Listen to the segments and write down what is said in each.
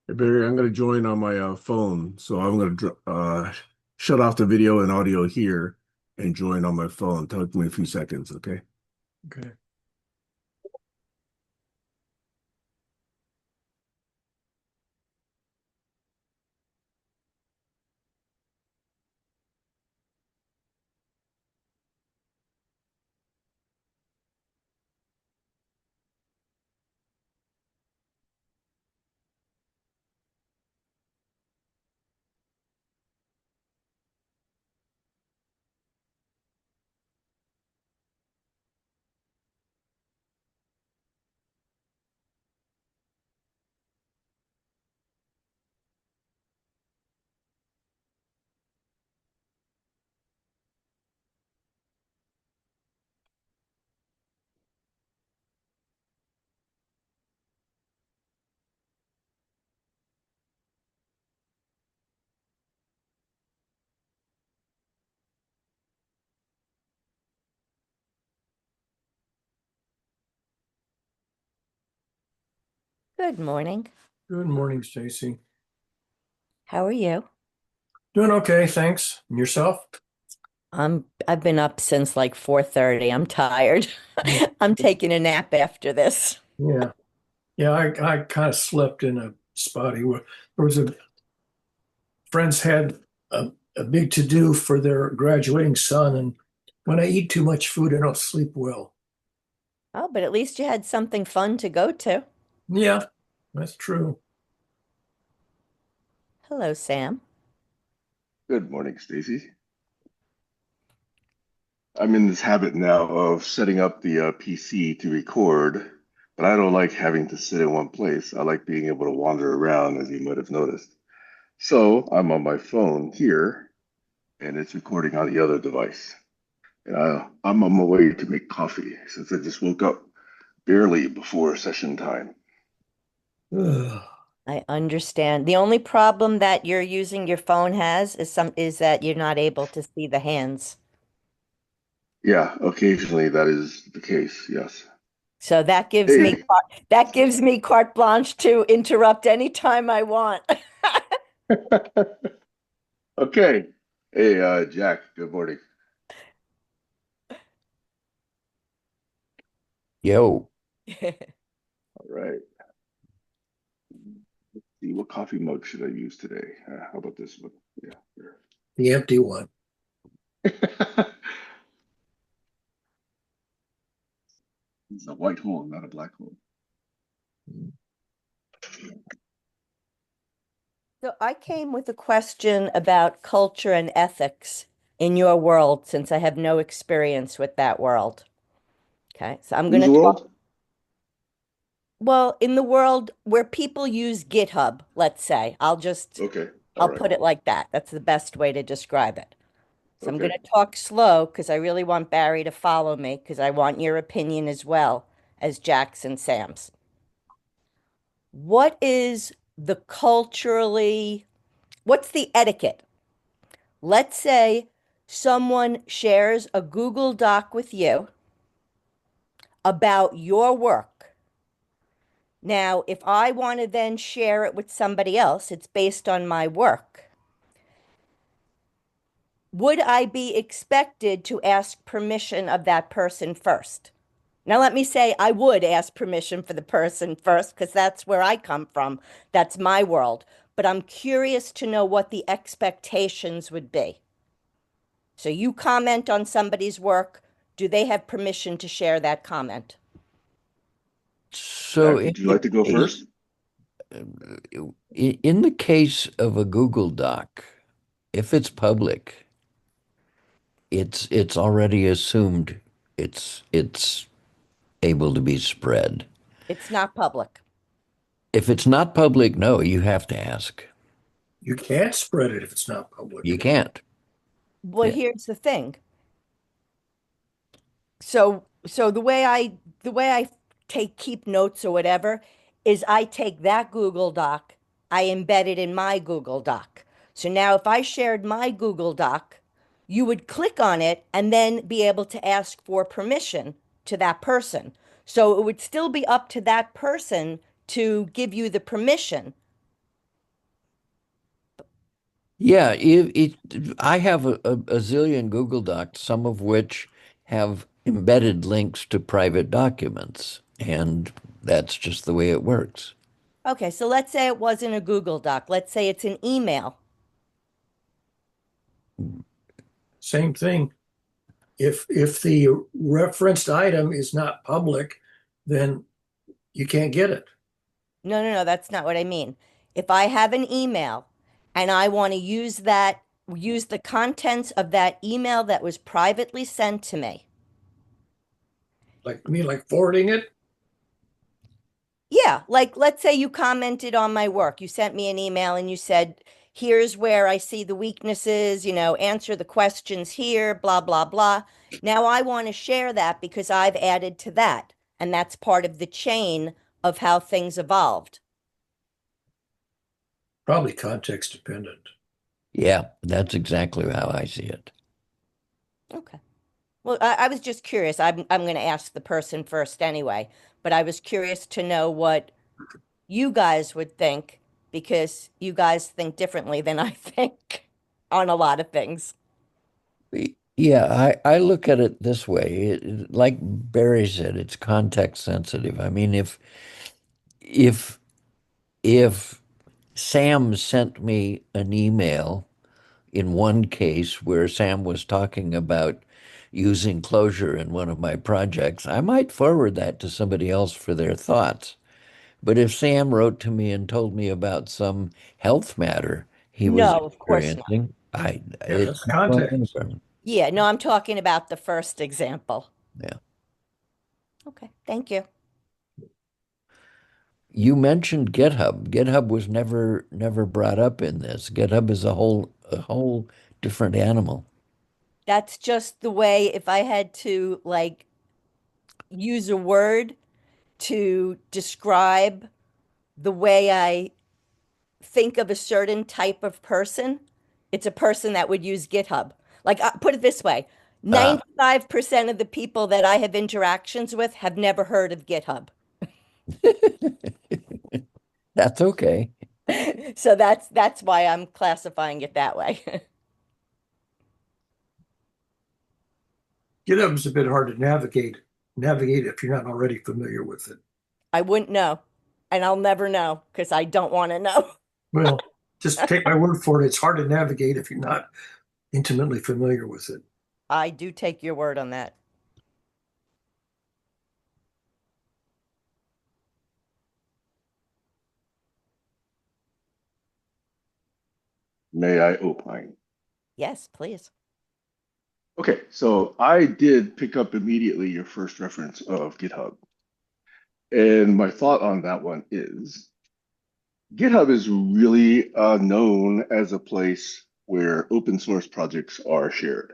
Hey Barry, I'm going to join on my phone. So I'm going to shut off the video and audio here and join on my phone. Take me a few seconds, okay? Okay. Good morning. Good morning, Stacey. How are you? Doing okay, thanks. And yourself? I've been up since like 4:30. I'm tired. I'm taking a nap after this. Yeah. Yeah, I kind of slept in a spotty where there was a friends had a big to-do for their graduating son, and when I eat too much food, I don't sleep well. Oh, but at least you had something fun to go to. Yeah, that's true. Hello, Sam. Good morning, Stacey. I'm in this habit now of setting up the PC to record, but I don't like having to sit in one place. I like being able to wander around, as you might have noticed. So I'm on my phone here, and it's recording on the other device. And I'm on my way to make coffee since I just woke up barely before session time. Ugh. I understand. The only problem that you're using your phone has is that you're not able to see the hands. Yeah, occasionally that is the case, yes. So Hey, that gives me carte blanche to interrupt anytime I want. okay. Hey, Jack, good morning. Yo, All right. See, what coffee mug should I use today? How about this one? Yeah, here. The empty one. It's a white hole, not a black hole. So I came with a question about culture and ethics in your world since I have no experience with that world. Okay, so I'm going Whose to talk, world? well, in the world where people use GitHub, let's say, Okay. All I'll right. put it like that. That's the best way to describe it. So I'm going Okay. to talk slow because I really want Barry to follow me because I want your opinion as well as Jack's and Sam's. What is the culturally, what's the etiquette? Let's say someone shares a Google Doc with you about your work. Now, if I want to then share it with somebody else, it's based on my work. Would I be expected to ask permission of that person first? Now, let me say I would ask permission for the person first because that's where I come from. That's my world. But I'm curious to know what the expectations would be. So you comment on somebody's work. Do they have permission to share that comment? so Jack, would you like to go first? in the case of a Google Doc, if it's public, it's already assumed it's able to be spread. It's not public. If it's not public, no, you have to ask. You can't spread it if it's not public. You can't. Well, Yeah. here's the thing. So the way I take keep notes or whatever is I take that Google Doc, I embed it in my Google Doc. So now if I shared my Google Doc, you would click on it and then be able to ask for permission to that person. So it would still be up to that person to give you the permission. Yeah, I have a zillion Google Docs, some of which have embedded links to private documents, and that's just the way it works. Okay, so let's say it wasn't a Google Doc. Let's say it's an email. Same thing. If the referenced item is not public, then you can't get it. No, no, no, that's not what I mean. If I have an email and I want to use the contents of that email that was privately sent to me. Like me, like forwarding it. Yeah, like let's say you commented on my work. You sent me an email and you said, here's where I see the weaknesses, answer the questions here, blah, blah, blah. Now I want to share that because I've added to that. And that's part of the chain of how things evolved. Probably context dependent. Yeah, that's exactly how I see it. Okay. Well, I was just curious. I'm going to ask the person first anyway, but I was curious to know what you guys would think because you guys think differently than I think on a lot of things. Yeah, I look at it this way. Like Barry said, it's context sensitive. I mean, if if Sam sent me an email in one case where Sam was talking about using closure in one of my projects, I might forward that to somebody else for their thoughts. But if Sam wrote to me and told me about some health matter he was No, of course not. experiencing, Yeah, it's that's not going context. anywhere. Yeah, no, I'm talking about the first example. Yeah. Okay, thank you. You mentioned GitHub. GitHub was never brought up in this. GitHub is a whole different animal. That's just the way, if I had to like use a word to describe the way I think of a certain type of person, it's a person that would use GitHub. Like, put it this way, Ah, 95% of the people that I have interactions with have never heard of GitHub. that's okay. So that's why I'm classifying it that way. GitHub's a bit hard to navigate if you're not already familiar with it. I wouldn't know, and I'll never know because I don't want to know. Well, just take my word for it. It's hard to navigate if you're not intimately familiar with it. I do take your word on that. May I opine? Yes, please. Okay, so I did pick up immediately your first reference of GitHub. And my thought on that one is GitHub is really known as a place where open source projects are shared.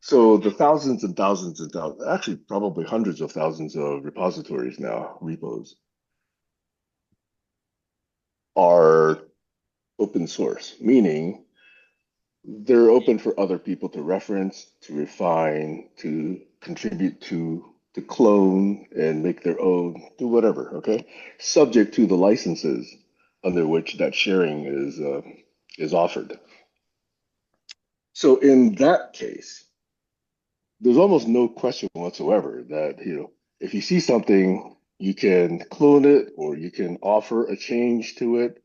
So the thousands and thousands and thousands, actually probably hundreds of thousands of repositories now, repos, are open source, meaning they're open for other people to reference, to refine, to contribute to clone and make their own, do whatever, okay? Subject to the licenses under which that sharing is offered. So in that case, there's almost no question whatsoever that, if you see something, you can clone it or you can offer a change to it,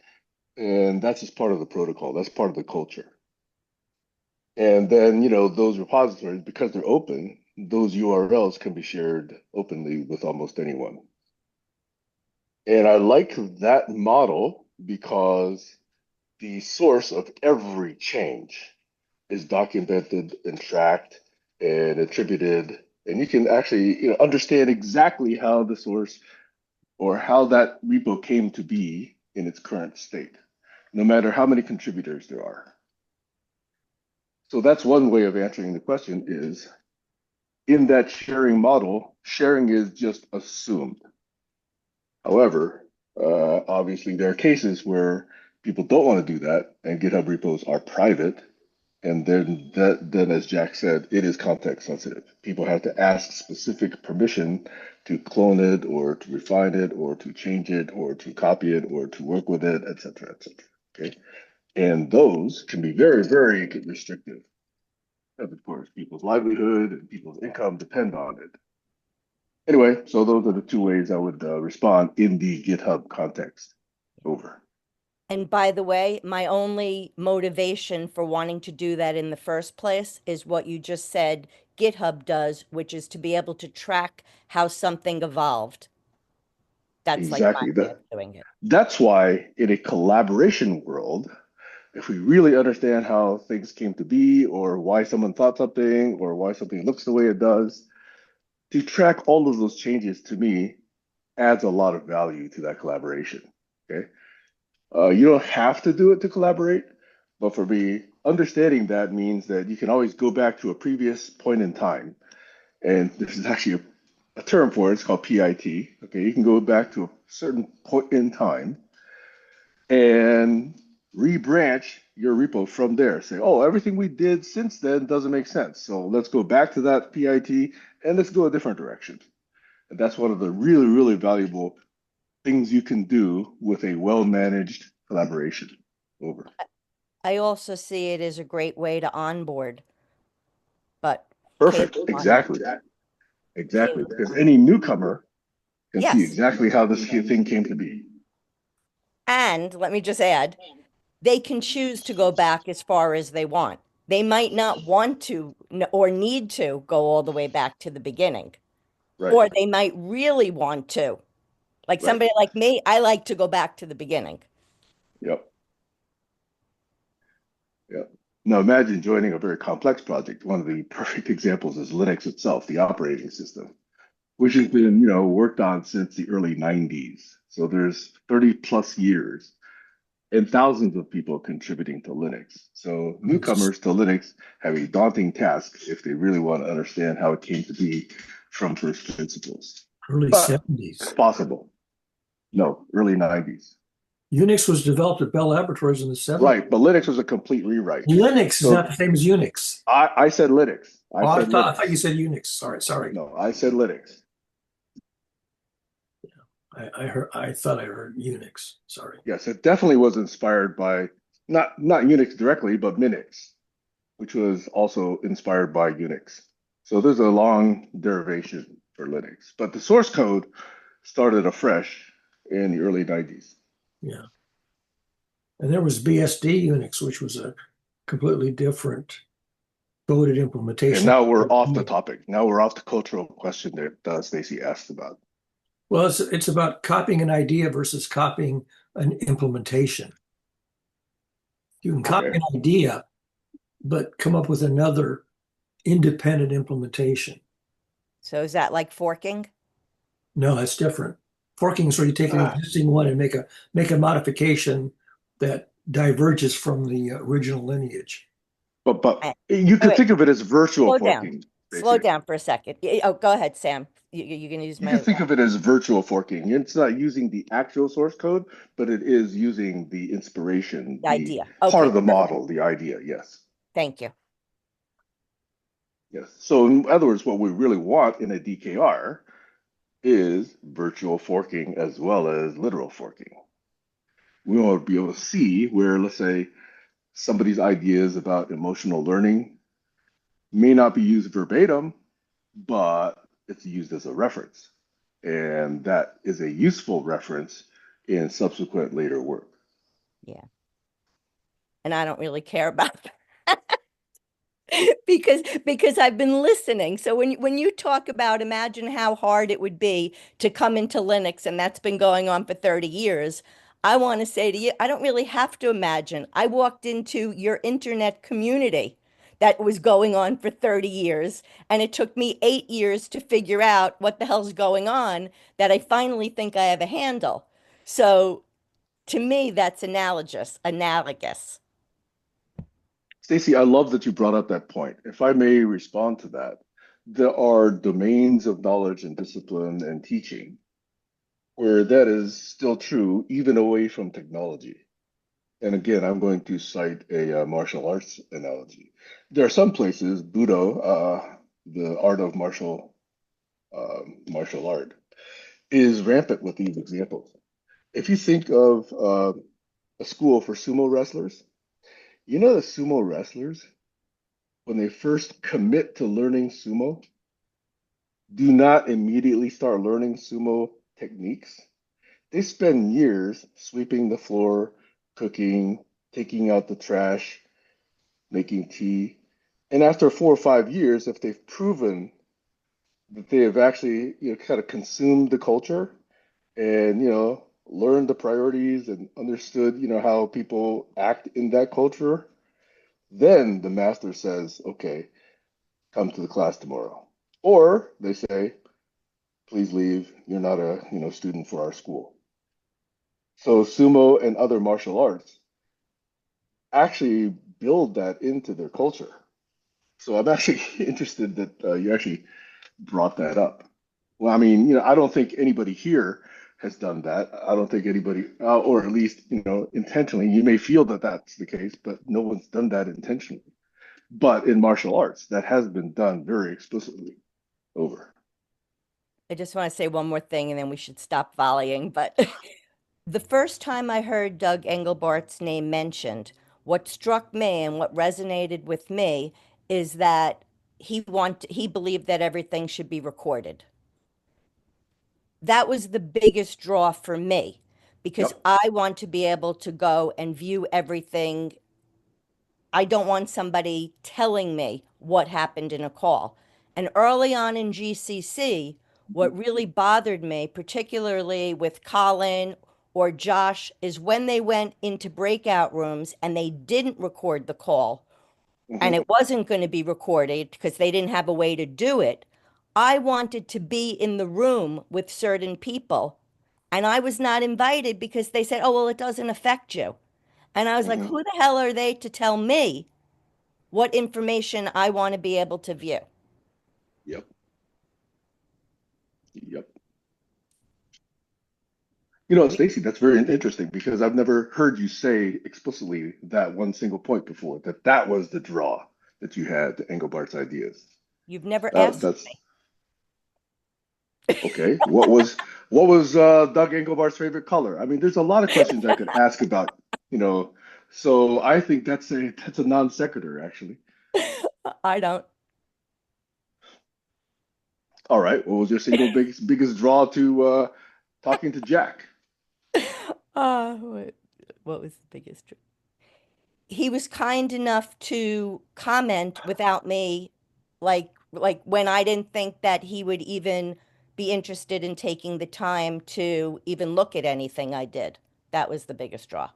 and that's just part of the protocol. That's part of the culture. And then, those repositories, because they're open, those URLs can be shared openly with almost anyone. And I like that model because the source of every change is documented and tracked and attributed. And you can actually, understand exactly how the source or how that repo came to be in its current state, no matter how many contributors there are. So that's one way of answering the question is in that sharing model, sharing is just assumed. However, obviously there are cases where people don't want to do that and GitHub repos are private. And then as Jack said, it is context sensitive. People have to ask specific permission to clone it or to refine it or to change it or to copy it or to work with it, et cetera, et cetera. Okay. And those can be very, very restrictive. Because, of course, people's livelihood and people's income depend on it. Anyway, so those are the two ways I would respond in the GitHub context. Over. And by the way, my only motivation for wanting to do that in the first place is what you just said GitHub does, which is to be able to track how something evolved. That's like my Exactly. way of doing it. That's why in a collaboration world, if we really understand how things came to be or why someone thought something or why something looks the way it does, to track all of those changes to me adds a lot of value to that collaboration. Okay. You don't have to do it to collaborate, but for me, understanding that means that you can always go back to a previous point in time. And this is actually a term for it. It's called PIT. Okay. You can go back to a certain point in time and rebranch your repo from there. Say, oh, everything we did since then doesn't make sense. So let's go back to that PIT and let's go a different direction. And that's one of the really, really valuable things you can do with a well-managed collaboration. Over. I also see it as a great way to onboard, but Kayla, Perfect. you want to? Exactly. Exactly. Kayla. Because any newcomer can see Yes. exactly how this thing came to be. And let me just add, they can choose to go back as far as they want. They might not want to or need to go all the way back to the beginning, Right. or they might really want to. Like Right. somebody like me, I like to go back to the beginning. Yep. Yep. Now imagine joining a very complex project. One of the perfect examples is Linux itself, the operating system, which has been, worked on since the early 90s. So there's 30 plus years and thousands of people contributing to Linux. So newcomers to Linux have a daunting task if they really want to understand how it came to be from first principles. Early But it's 70s. possible. No, early 90s. Unix was developed at Bell Laboratories in the 70s. Right, but Linux was a complete rewrite. Linux is not So the same as Unix. I said Linux. I Oh, said I thought you Linux. said Unix. Sorry. No, I said Linux. I thought I heard Unix. Sorry. Yes, it definitely was inspired by not Unix directly, but Minix, which was also inspired by Unix. So there's a long derivation for Linux, but the source code started afresh in the early 90s. Yeah. And there was BSD Unix, which was a completely different coded And implementation. now we're off the topic. Now we're off the cultural question that Stacey asked about. Well, it's about copying an idea versus copying an implementation. You can copy Okay. an idea, but come up with another independent implementation. So is that like forking? No, that's different. Forking is where you take an existing one and make a modification that diverges from the original lineage. But you Wait, could think of it as virtual slow down. forking. Slow Basically. down for a second. Oh, go ahead, Sam. You're going to use You my can think of it as virtual forking. It's not using the actual source code, but it is using the inspiration, the idea. part Okay, of the perfect. model, the idea. Yes. Thank you. Yes. So in other words, what we really want in a DKR is virtual forking as well as literal forking. We want to be able to see where, let's say, somebody's ideas about emotional learning may not be used verbatim, but it's used as a reference. And that is a useful reference in subsequent later work. Yeah. And I don't really care about that. because I've been listening. So when you talk about imagine how hard it would be to come into Linux, and that's been going on for 30 years, I want to say to you, I don't really have to imagine. I walked into your internet community that was going on for 30 years, and it took me 8 years to figure out what the hell's going on that I finally think I have a handle. So to me, that's analogous. Stacey, I love that you brought up that point. If I may respond to that, there are domains of knowledge and discipline and teaching where that is still true, even away from technology. And again, I'm going to cite a martial arts analogy. There are some places, Budo, the art of martial art, is rampant with these examples. If you think of a school for sumo wrestlers, You know the sumo wrestlers, when they first commit to learning sumo, do not immediately start learning sumo techniques. They spend years sweeping the floor, cooking, taking out the trash, making tea. And after 4 or 5 years, if they've proven that they have actually, kind of consumed the culture and, learned the priorities and understood, how people act in that culture, then the master says, okay, come to the class tomorrow. Or they say, please leave. You're not a, student for our school. So sumo and other martial arts actually build that into their culture. So I'm actually interested that you actually brought that up. Well, I mean, I don't think anybody here has done that. I don't think anybody, or at least, intentionally, you may feel that that's the case, but no one's done that intentionally. But in martial arts, that has been done very explicitly over. I just want to say one more thing and then we should stop volleying. But the first time I heard Doug Engelbart's name mentioned, what struck me and what resonated with me is that he believed that everything should be recorded. That was the biggest draw for me because Yep. I want to be able to go and view everything. I don't want somebody telling me what happened in a call. And early on in GCC, what really bothered me, particularly with Colin or Josh, is when they went into breakout rooms and they didn't record the call and Hmm. it wasn't going to be recorded because they didn't have a way to do it. I wanted to be in the room with certain people and I was not invited because they said, oh, well, it doesn't affect you. And I was like, Hmm. who the hell are they to tell me what information I want to be able to view? Yep. Yep. Stacey, that's very interesting because I've never heard you say explicitly that one single point before, that that was the draw that you had to Engelbart's ideas. You've never asked That's okay. What was Doug Engelbart's favorite color? I mean, there's a lot of questions I could ask about, you know. So I think that's a non sequitur, actually. me. I don't. All right. What was your single biggest draw to talking to Jack? What, what was the biggest? He was kind enough to comment without me, like when I didn't think that he would even be interested in taking the time to even look at anything I did. That was the biggest draw.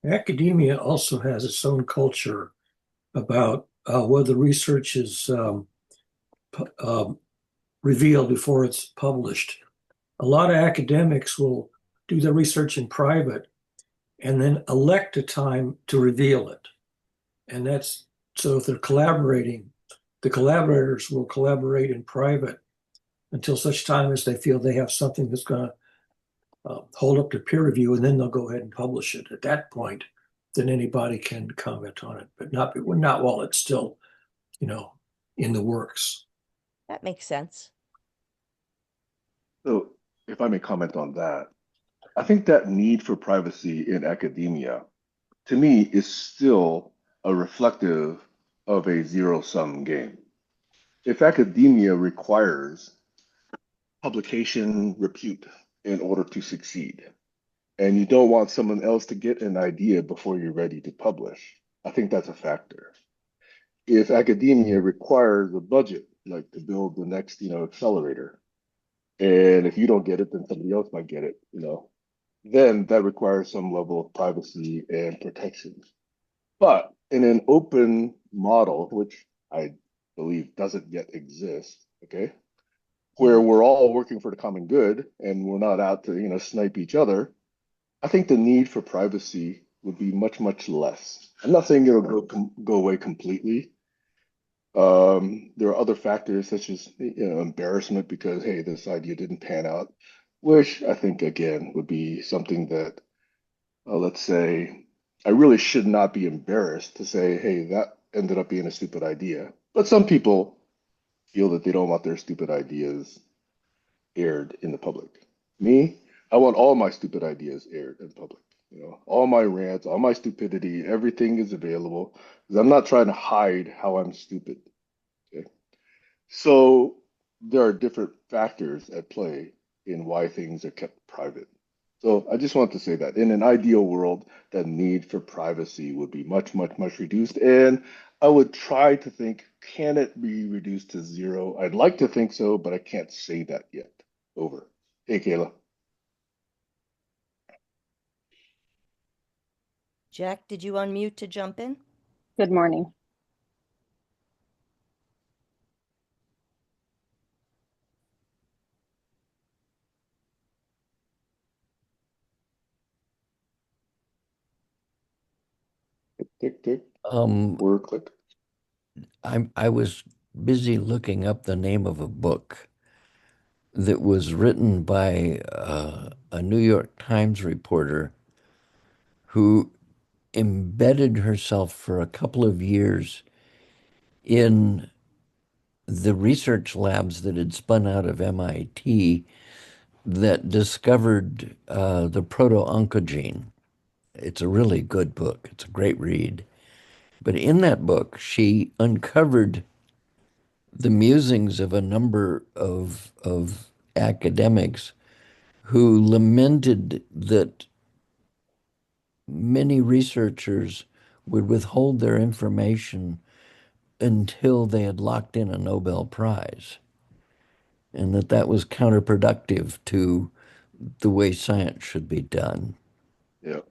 Academia also has its own culture about whether research is pu- um, revealed before it's published. A lot of academics will do their research in private and then elect a time to reveal it. And that's so if they're collaborating, the collaborators will collaborate in private until such time as they feel they have something that's going to hold up to peer review, and then they'll go ahead and publish it. At that point, then anybody can comment on it, but not while it's still, you know, in the works. That makes sense. So, if I may comment on that, I think that need for privacy in academia, to me, is still a reflective of a zero-sum game. If academia requires publication repute in order to succeed, and you don't want someone else to get an idea before you're ready to publish, I think that's a factor. If academia requires a budget, like to build the next, accelerator, and if you don't get it, then somebody else might get it, then that requires some level of privacy and protection. But in an open model, which I believe doesn't yet exist, okay, where Mhm. we're all working for the common good and we're not out to, snipe each other, I think the need for privacy would be much, much less. I'm not saying it'll go away completely. There are other factors such as, embarrassment because, hey, this idea didn't pan out, which I think again would be something that, let's say, I really should not be embarrassed to say, hey, that ended up being a stupid idea. But some people feel that they don't want their stupid ideas aired in the public. Me, I want all my stupid ideas aired in public. All my rants, all my stupidity, everything is available because I'm not trying to hide how I'm stupid. Okay. So there are different factors at play in why things are kept private. So I just want to say that in an ideal world, that need for privacy would be much, much, much reduced. And I would try to think, can it be reduced to zero? I'd like to think so, but I can't say that yet. Over. Hey, Kayla. Jack, did you unmute to jump in? Good morning. Tick, tick, tick. Um, Word click. I was busy looking up the name of a book that was written by a New York Times reporter who embedded herself for a couple of years in the research labs that had spun out of MIT that discovered the proto-oncogene. It's a really good book. It's a great read. But in that book, she uncovered the musings of a number of academics who lamented that many researchers would withhold their information until they had locked in a Nobel Prize, and that that was counterproductive to the way science should be done. Yeah.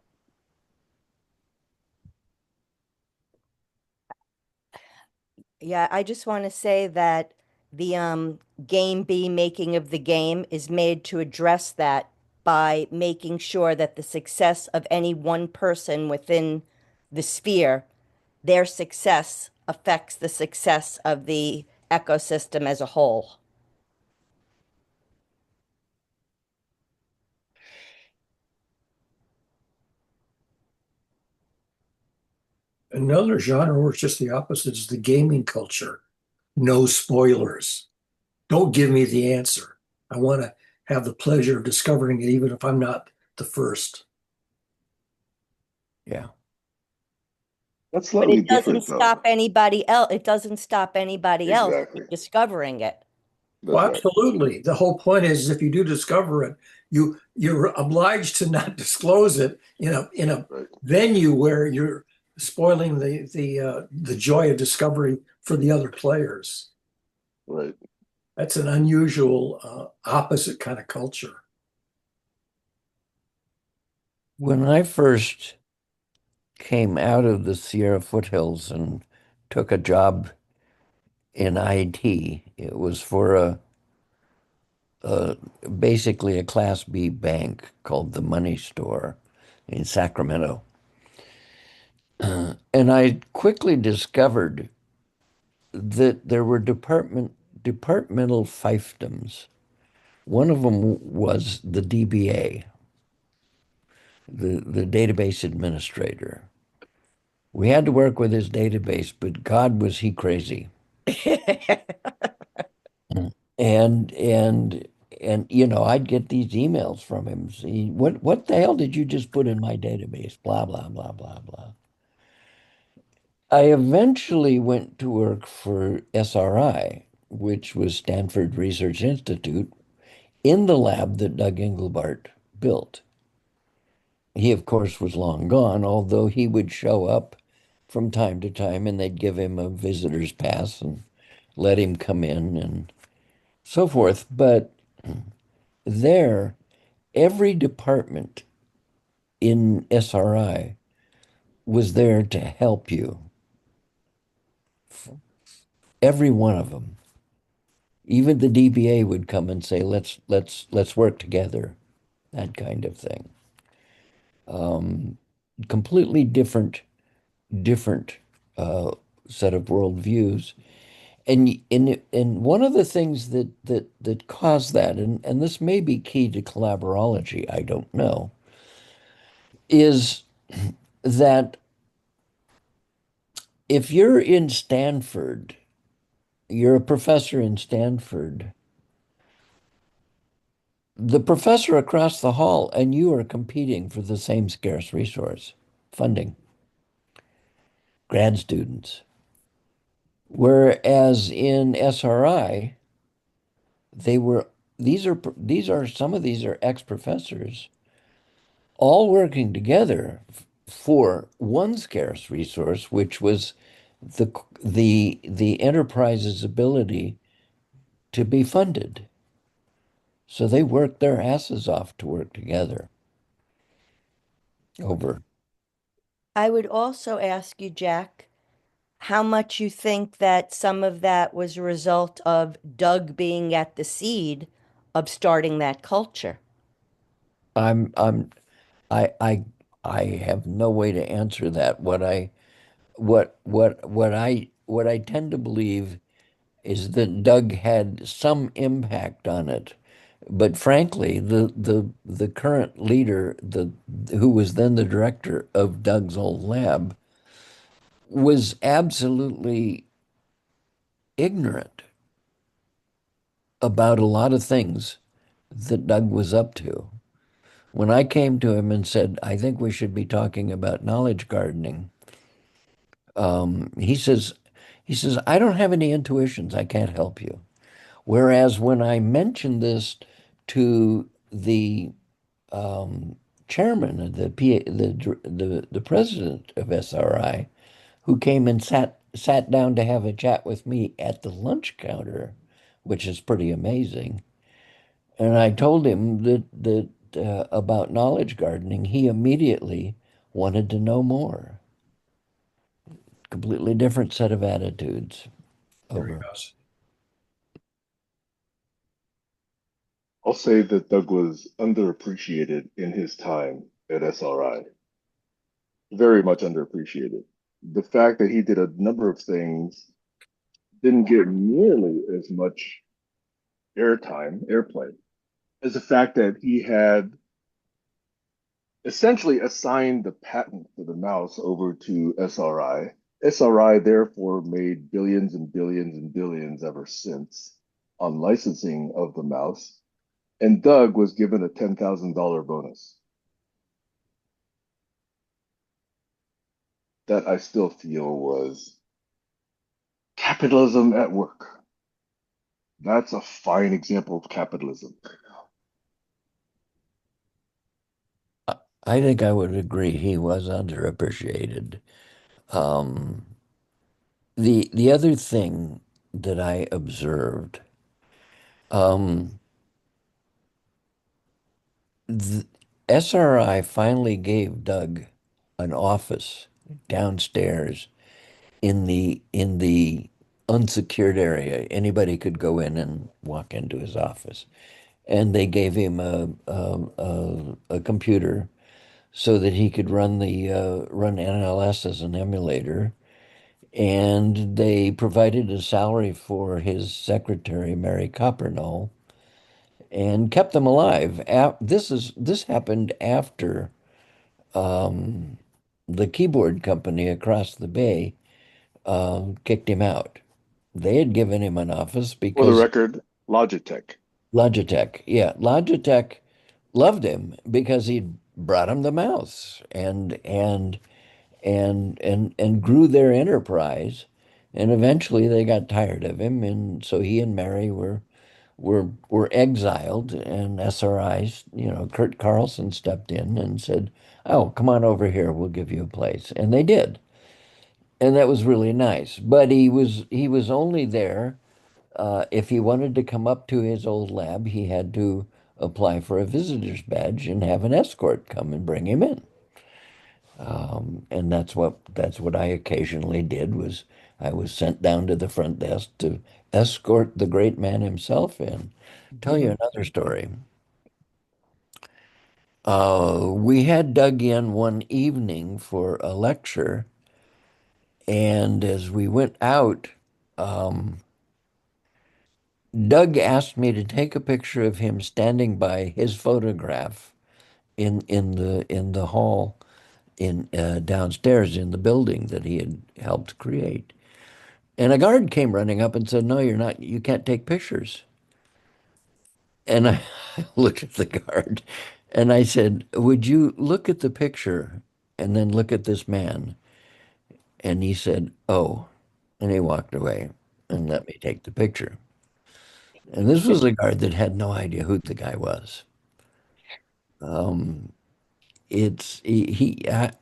Yeah, I just want to say that the game B making of the game is made to address that by making sure that the success of any one person within the sphere, their success affects the success of the ecosystem as a whole. Another genre where it's just the opposite is the gaming culture. No spoilers. Don't give me the answer. I want to have the pleasure of discovering it, even if I'm not the first. Yeah. That's But slightly it doesn't different, though. stop anybody else. It doesn't stop anybody else from Exactly. discovering it. Well, That's right. absolutely. The whole point is if you do discover it, you're obliged to not disclose it in a Right. venue where you're spoiling the joy of discovery for the other players. Right. That's an unusual opposite kind of culture. When I first came out of the Sierra foothills and took a job in IT, it was for a basically a Class B bank called the Money Store in Sacramento. And I quickly discovered that there were departmental fiefdoms. One of them was the DBA, the database administrator. We had to work with his database, but God was he crazy. And and I'd get these emails from him. See, what the hell did you just put in my database? Blah blah blah blah blah. I eventually went to work for SRI, which was Stanford Research Institute, in the lab that Doug Engelbart built. He, of course, was long gone, although he would show up from time to time and they'd give him a visitor's pass and let him come in and so forth. But there, every department in SRI was there to help you, every one of them. Even the DBA would come and say, let's work together, that kind of thing. Um, Completely different uh, set of worldviews. And one of the things that caused that, and this may be key to collaborology, I don't know, is that if you're in Stanford, you're a professor in Stanford, the professor across the hall and you are competing for the same scarce resource, funding, grad students. Whereas in SRI, they were these are some of these are ex-professors all working together for one scarce resource, which was the enterprise's ability to be funded. So they worked their asses off to work together over. I would also ask you, Jack, how much you think that some of that was a result of Doug being at the seed of starting that culture. I'm I I I have no way to answer that. What I tend to believe is that Doug had some impact on it. But frankly, the current leader, the who was then the director of Doug's old lab, was absolutely ignorant about a lot of things that Doug was up to. When I came to him and said, I think we should be talking about knowledge gardening, he says, I don't have any intuitions. I can't help you. Whereas when I mentioned this to the chairman of the president of SRI, who came and sat down to have a chat with me at the lunch counter, which is pretty amazing. And I told him that about knowledge gardening. He immediately wanted to know more. Completely different set of attitudes over. Curiosity. I'll say that Doug was underappreciated in his time at SRI. Very much underappreciated. The fact that he did a number of things didn't get nearly as much airplay, as the fact that he had essentially assigned the patent for the mouse over to SRI. SRI therefore made billions and billions and billions ever since on licensing of the mouse, and Doug was given a $10,000 bonus. That I still feel was capitalism at work. That's a fine example of capitalism. I think I would agree he was underappreciated. Um, the other thing that I observed, um, SRI finally gave Doug an office downstairs in the unsecured area. Anybody could go in and walk into his office, and they gave him a computer so that he could run NLS as an emulator. And they provided a salary for his secretary, Mary Coppernoll, and kept them alive. This happened after the keyboard company across the bay kicked him out. They had given him an office For the because record, Logitech. Logitech, yeah, Logitech loved him because he brought him the mouse and grew their enterprise. And eventually they got tired of him, and so he and Mary were exiled. And SRI, Kurt Carlson stepped in and said, "Oh, come on over here. We'll give you a place." And they did, and that was really nice. But he was only there if he wanted to come up to his old lab. He had to apply for a visitor's badge and have an escort come and bring him in. And that's what I occasionally did was I was sent down to the front desk to escort the great man himself in. Tell you another story. We had Doug in one evening for a lecture, and as we went out, um, Doug asked me to take a picture of him standing by his photograph in the hall, in downstairs in the building that he had helped create. And a guard came running up and said, "No, you're not. You can't take pictures." And I looked at the guard and I said, "Would you look at the picture and then look at this man?" And he said, "Oh," and he walked away and let me take the picture. And this was a guard that had no idea who the guy was. Um,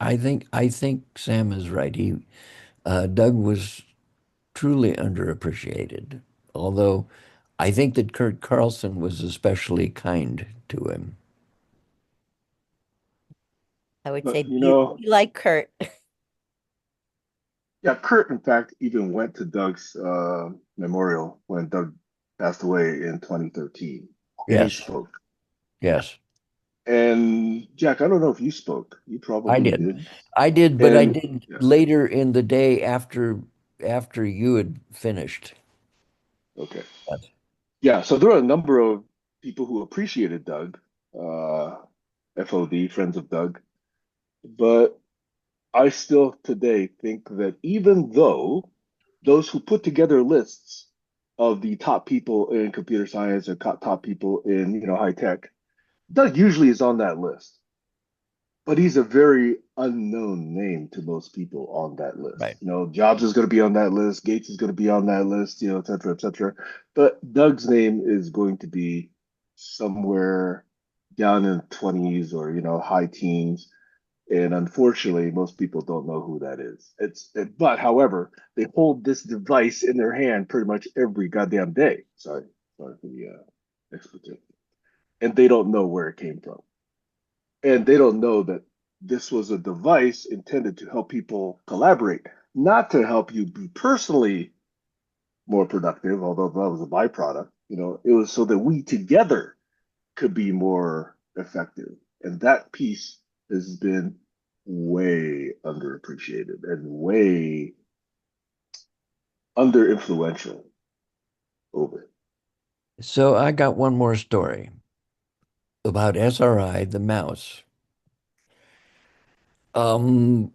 I think Sam is right. Doug was truly underappreciated, although I think that Kurt Carlson was especially kind to him. I would say But be like Kurt. yeah, Kurt, in fact, even went to Doug's memorial when Doug passed away in 2013, and he Yes, spoke. yes, And Jack, I don't know if you spoke. You I probably did. did. I did, but I And did yeah, later in the day after you had finished. okay. Yes. Yeah, so there are a number of people who appreciated Doug, uh, FOD, Friends of Doug, but I still today think that even though those who put together lists of the top people in computer science or top people in, high tech, Doug usually is on that list, but he's a very unknown name to most people on that list. Right. Jobs is going to be on that list, Gates is going to be on that list, et cetera, et cetera. But Doug's name is going to be somewhere down in 20s or, high teens. And unfortunately, most people don't know who that is. But however, they hold this device in their hand pretty much every goddamn day. Sorry for the expletive. And they don't know where it came from. And they don't know that this was a device intended to help people collaborate, not to help you be personally more productive, although that was a byproduct. It was so that we together could be more effective. And that piece has been way underappreciated and way under influential over. So I got one more story about SRI, the mouse.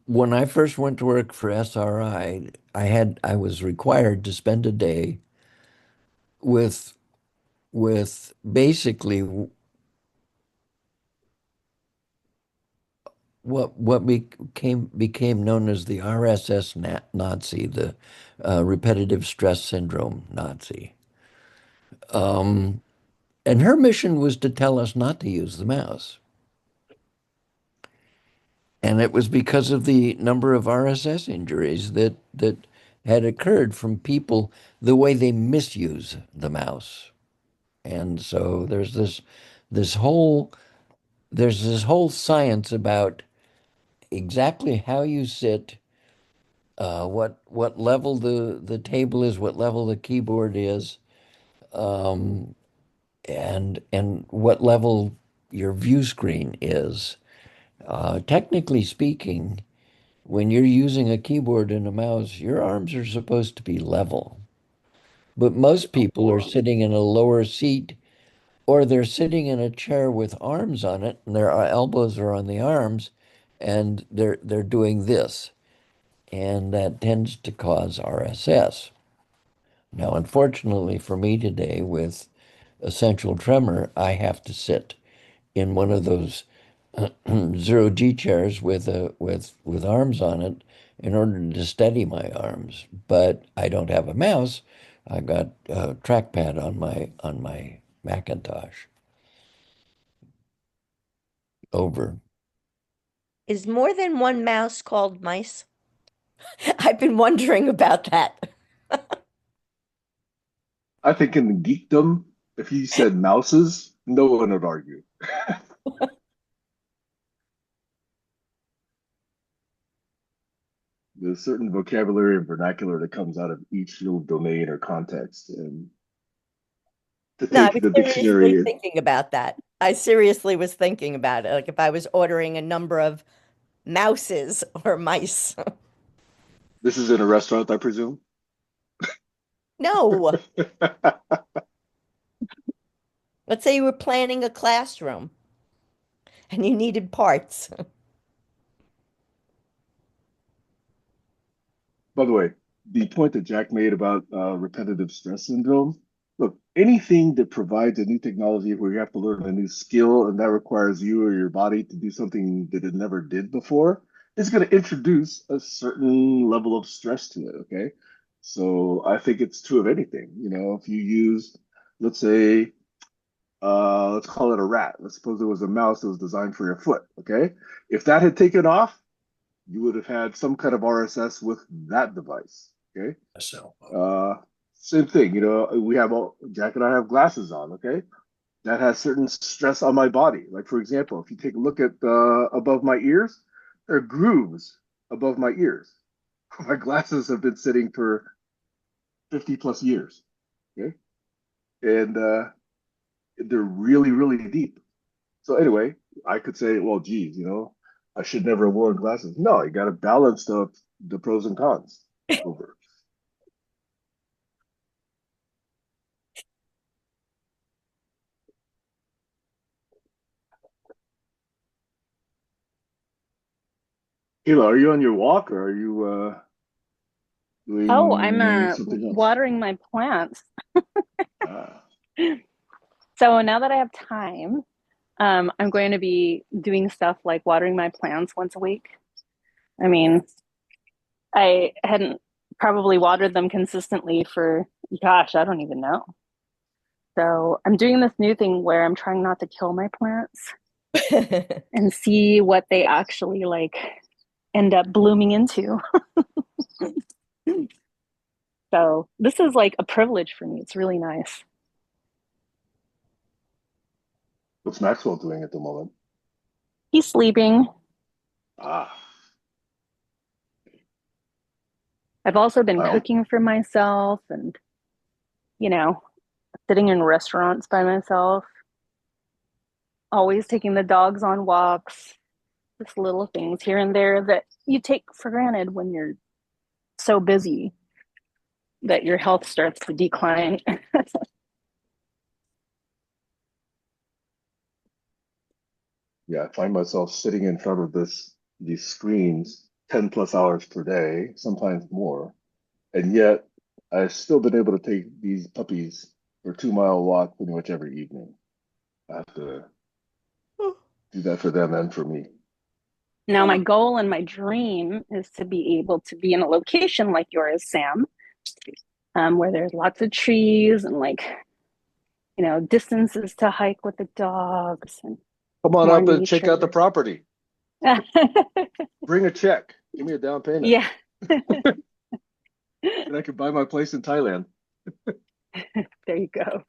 When I first went to work for SRI, I was required to spend a day with basically what became known as the RSS Nazi, the repetitive stress syndrome Nazi. Um, and her mission was to tell us not to use the mouse. And it was because of the number of RSS injuries that had occurred from people, the way they misuse the mouse. And so this whole there's this whole science about exactly how you sit, what level the table is, what level the keyboard is, um, and what level your view screen is. Technically speaking, when you're using a keyboard and a mouse, your arms are supposed to be level. But most people are sitting in a lower seat or they're sitting in a chair with arms on it and their elbows are on the arms and they're doing this. And that tends to cause RSS. Now, unfortunately for me today with essential tremor, I have to sit in one of those zero G chairs with arms on it in order to steady my arms. But I don't have a mouse. I got a trackpad on my Macintosh. Over. Is more than one mouse called mice? I've been wondering about that. I think in the geekdom, if you said mouses, no one would argue. There's certain vocabulary and vernacular that comes out of each little domain or context. And to No, I take was the seriously dictionary, thinking about that. I seriously was thinking about it. Like if I was ordering a number of mouses or mice. this is in a restaurant, I presume. No, let's say you were planning a classroom and you needed parts. By the way, the point that Jack made about repetitive stress syndrome, look, anything that provides a new technology where you have to learn a new skill and that requires you or your body to do something that it never did before, is going to introduce a certain level of stress to it. Okay. So I think it's true of anything. If you use, let's say, let's call it a rat. Let's suppose it was a mouse that was designed for your foot. Okay. If that had taken off, you would have had some kind of RSS with that device. Okay. So, Uh, Same thing. We have Jack and I have glasses on. Okay. That has certain stress on my body. Like, for example, if you take a look at above my ears, there are grooves above my ears. My glasses have been sitting for 50 plus years. Okay. And they're really, really deep. So anyway, I could say, well, geez, I should never have worn glasses. No, you got to balance the pros and cons over. Kayla, are you on your walk or are you Oh, I'm doing something else? watering my plants. Ah, So now that I have time, I'm going to be doing stuff like watering my plants once a week. I mean, I hadn't probably watered them consistently for, gosh, I don't even know. So I'm doing this new thing where I'm trying not to kill my plants and see what they actually like end up blooming into. So this is like a privilege for me. It's really nice. what's Maxwell doing at the moment? He's sleeping. Ah, I've also been well, cooking for myself and, you know, sitting in restaurants by myself, always taking the dogs on walks, just little things here and there that you take for granted when you're so busy that your health starts to decline. yeah, I find myself sitting in front of these screens 10 plus hours per day, sometimes more. And yet I've still been able to take these puppies for a 2 mile walk pretty much every evening. I have to do that for them and for me. Now, my goal and my dream is to be able to be in a location like yours, Sam, where there's lots of trees and like, distances to hike with the dogs and Come on more up and check out the nature. property. Bring a check. Give me a down payment. Yeah. And I can buy my place in Thailand. There you go.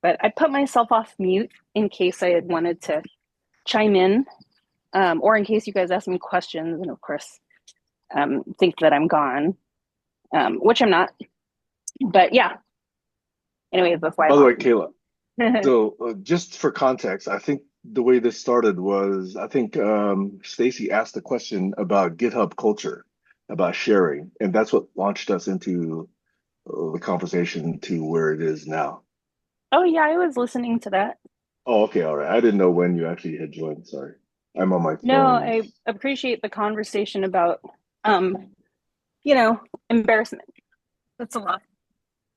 But I put myself off mute in case I had wanted to chime in, or in case you guys ask me questions, and of course, think that I'm gone, which I'm not. But yeah, anyways, that's why By I'm the off way, Kayla, mute. so just for context, I think the way this started was I think Stacey asked a question about GitHub culture, about sharing, and that's what launched us into the conversation to where it is now. Oh yeah, I was listening to that. Oh, okay, all right. I didn't know when you actually had joined. Sorry. I'm on my No, phone. I appreciate the conversation about, um, you know, embarrassment. That's a lot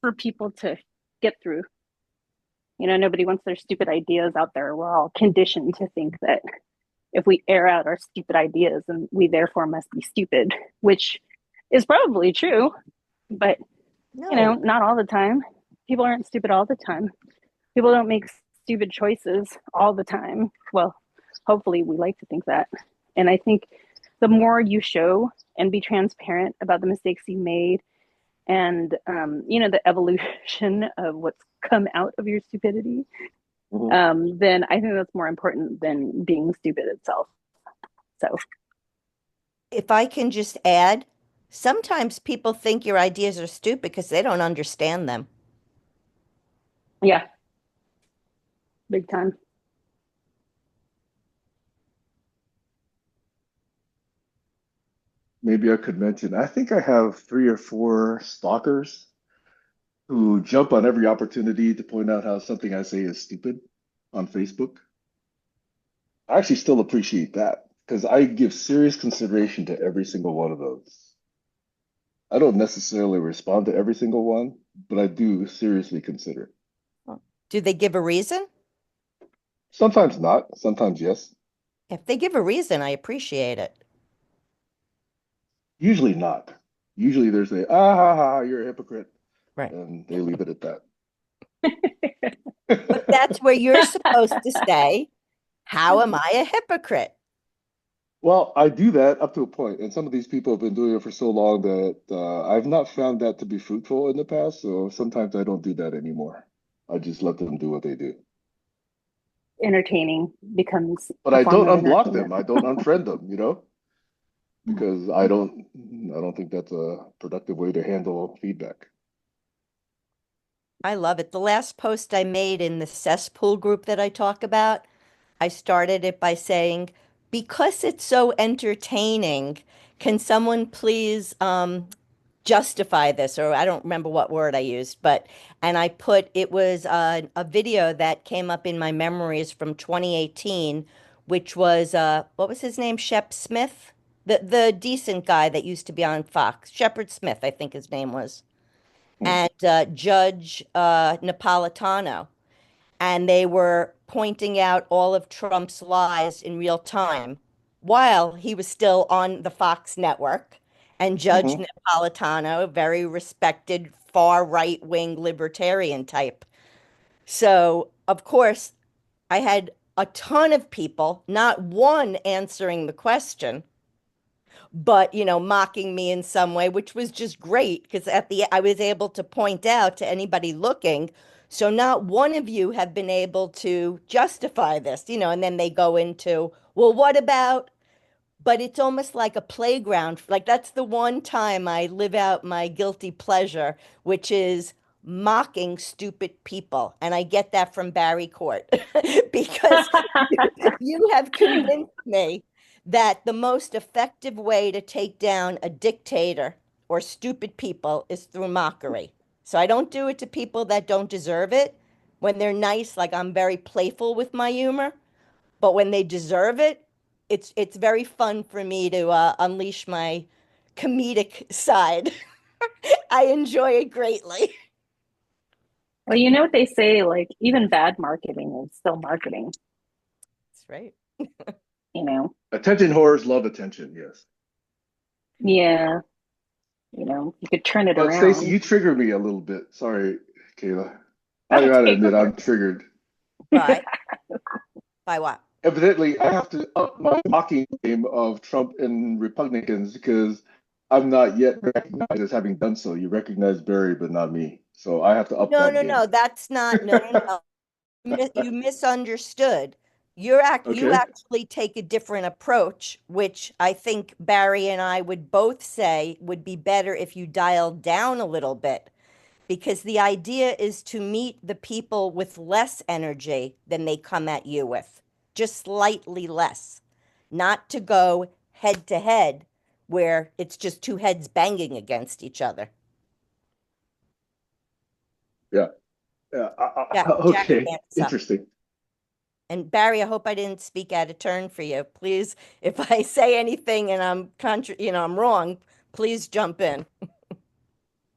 for people to get through. Nobody wants their stupid ideas out there. We're all conditioned to think that if we air out our stupid ideas, then we therefore must be stupid, which is probably true, but No. not all the time. People aren't stupid all the time. People don't make stupid choices all the time. Well, hopefully we like to think that. And I think the more you show and be transparent about the mistakes you made and the evolution of what's come out of your stupidity, Mhm. then I think that's more important than being stupid itself. So If I can just add, sometimes people think your ideas are stupid because they don't understand them. yeah, big time. Maybe I could mention, I think I have 3 or 4 stalkers who jump on every opportunity to point out how something I say is stupid on Facebook. I actually still appreciate that. because I give serious consideration to every single one of those. I don't necessarily respond to every single one, but I do seriously consider. Do they give a reason? Sometimes not, sometimes yes. If they give a reason, I appreciate it. Usually not. Usually there's a ah ha ha, you're a hypocrite, Right. and they leave it at But that's that. where you're supposed to say, how am I a hypocrite? Well, I do that up to a point, and some of these people have been doing it for so long that I've not found that to be fruitful in the past. So sometimes I don't do that anymore. I just let them do what they do. Entertaining becomes But a I form don't of unblock entertainment. them. I don't unfriend them, because I don't think that's a productive way to handle feedback. I love it. The last post I made in the cesspool group that I talk about, I started it by saying, because it's so entertaining, can someone please justify this? Or I don't remember what word I used, but, and I put, it was a video that came up in my memories from 2018, which was, what was his name? Shep Smith? The decent guy that used to be on Fox. Shepard Smith, I think his name was. Hmm. And Judge Napolitano, and they were pointing out all of Trump's lies in real time while he was still on the Fox network. And Judge Hmm. Napolitano, very respected far right wing libertarian type. So, of course, I had a ton of people, not one answering the question, but mocking me in some way, which was just great because at the I was able to point out to anybody looking. So not one of you have been able to justify this, and then they go into, well, what about, but it's almost like a playground. Like that's the one time I live out my guilty pleasure, which is mocking stupid people. And I get that from Barry Court because you have convinced me that the most effective way to take down a dictator or stupid people is through mockery. So I don't do it to people that don't deserve it. When they're nice, like I'm very playful with my humor, but when they deserve it, it's very fun for me to unleash my comedic side. I enjoy it greatly. Well, you know what they say, like even bad marketing is still marketing, That's right. you know? Attention whores love attention, yes. Yeah, you could turn it But Stacey, around. you triggered me a little bit. Sorry, Kayla. I gotta Okay, go admit, for I'm triggered. By by what? Evidently, I have to up my mocking game of Trump and Republicans because I'm not yet recognized as having done so. You recognize Barry, but not me. So I have to up No, that no, no. game. That's not. No, no, no. You misunderstood. You Okay. actually take a different approach, which I think Barry and I would both say would be better if you dialed down a little bit, because the idea is to meet the people with less energy than they come at you with, just slightly less, not to go head to head where it's just two heads banging against each other. Yeah. Yeah. Jack's Okay. hand is up. Interesting. And Barry, I hope I didn't speak out of turn for you. Please, if I say anything and I'm wrong, please jump in.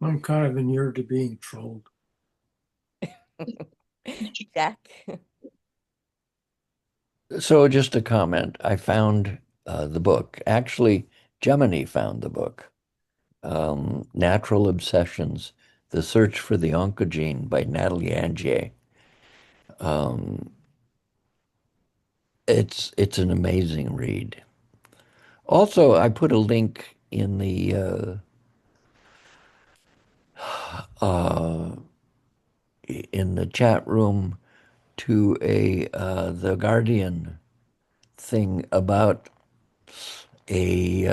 I'm kind of inured to being trolled. Jack. So just a comment. I found the book. Actually, Gemini found the book. Natural Obsessions: The Search for the Oncogene by Natalie Angier. Um, it's an amazing read. Also, I put a link uh, in the chat room to a the Guardian thing about a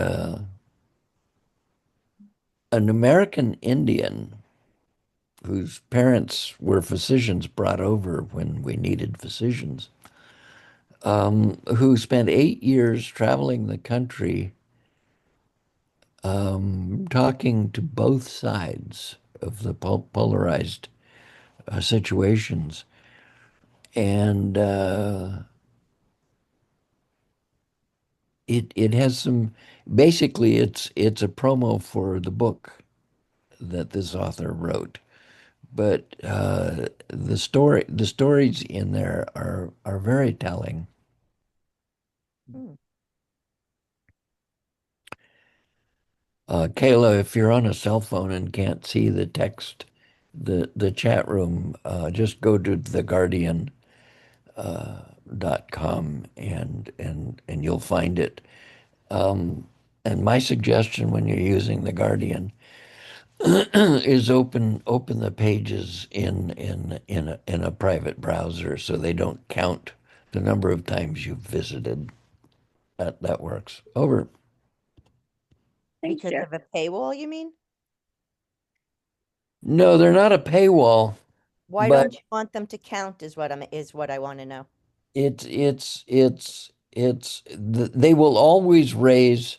an American Indian whose parents were physicians brought over when we needed physicians, who spent 8 years traveling the country, talking to both sides of the polarized situations. And it has some, basically it's a promo for the book that this author wrote. But the stories in there are very telling. Hmm. Kayla, if you're on a cell phone and can't see the text, the chat room, just go to theguardian.com and you'll find it. And my suggestion when you're using the Guardian is open the pages in a private browser so they don't count the number of times you've visited. That works. Over. Thank Because you. of a paywall, you mean? No, they're not a paywall, Why but don't you want them to count is what I want to know. they will always raise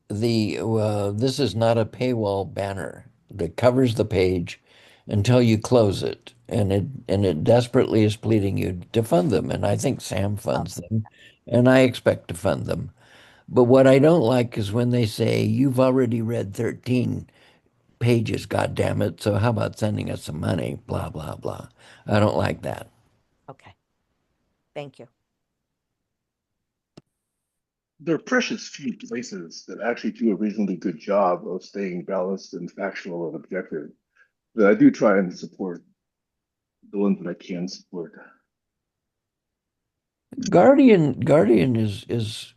this is not a paywall banner that covers the page until you close it, and it desperately is pleading you to fund them, and I think Sam Oh, funds them, and I expect to fund them. But what I don't like is when they say you've already read 13 pages, God damn it, so how about sending us some money? Blah blah blah. I don't like that. okay. Thank you. There are precious few places that actually do a reasonably good job of staying balanced and factual and objective. But I do try and support the ones that I can support. Guardian is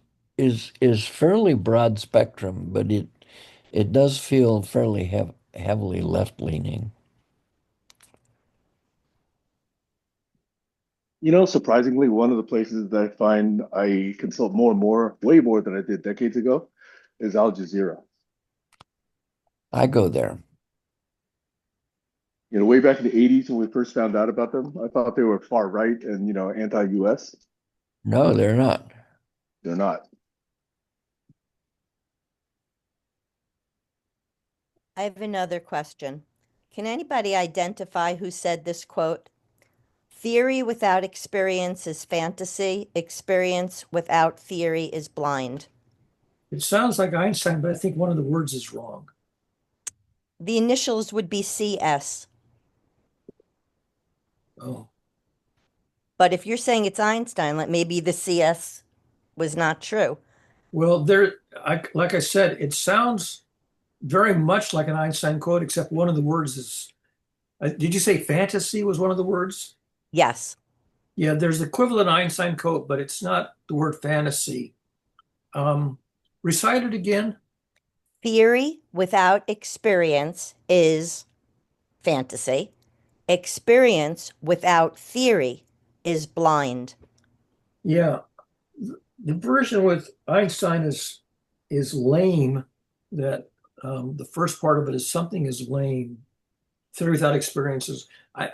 fairly broad spectrum, but it does feel fairly heavily left leaning. You know, surprisingly, one of the places that I find I consult more and more, way more than I did decades ago, is Al Jazeera. I go there. You know, way back in the 80s when we first found out about them, I thought they were far right and, anti-US. No, they're not. They're not. I have another question. Can anybody identify who said this quote? Theory without experience is fantasy. Experience without theory is blind. It sounds like Einstein, but I think one of the words is wrong. The initials would be CS. Oh, But if you're saying it's Einstein, like maybe the CS was not true. well, like I said, it sounds very much like an Einstein quote, except one of the words is, did you say fantasy was one of the words? Yes. Yeah, there's the equivalent Einstein quote, but it's not the word fantasy. Um, Recite it again. Theory without experience is fantasy. Experience without theory is blind. Yeah, the version with Einstein is lame. That the first part of it is something is lame. Theory without experiences. I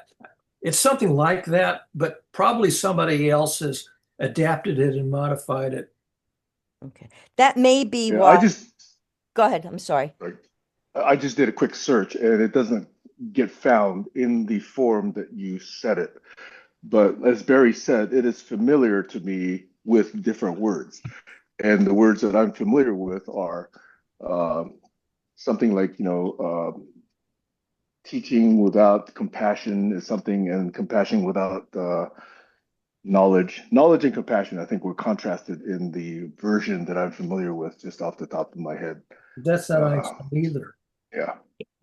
It's something like that, but probably somebody else has adapted it and modified it. Okay. That may be Yeah, why. Go ahead. I'm sorry. like, I just did a quick search and it doesn't get found in the form that you said it. But as Barry said, it is familiar to me with different words. And the words that I'm familiar with are um, something like, teaching without compassion is something, and compassion without knowledge. Knowledge and compassion, I think, were contrasted in the version that I'm familiar with, just off the top of my head. That's not Uh, Einstein either. yeah.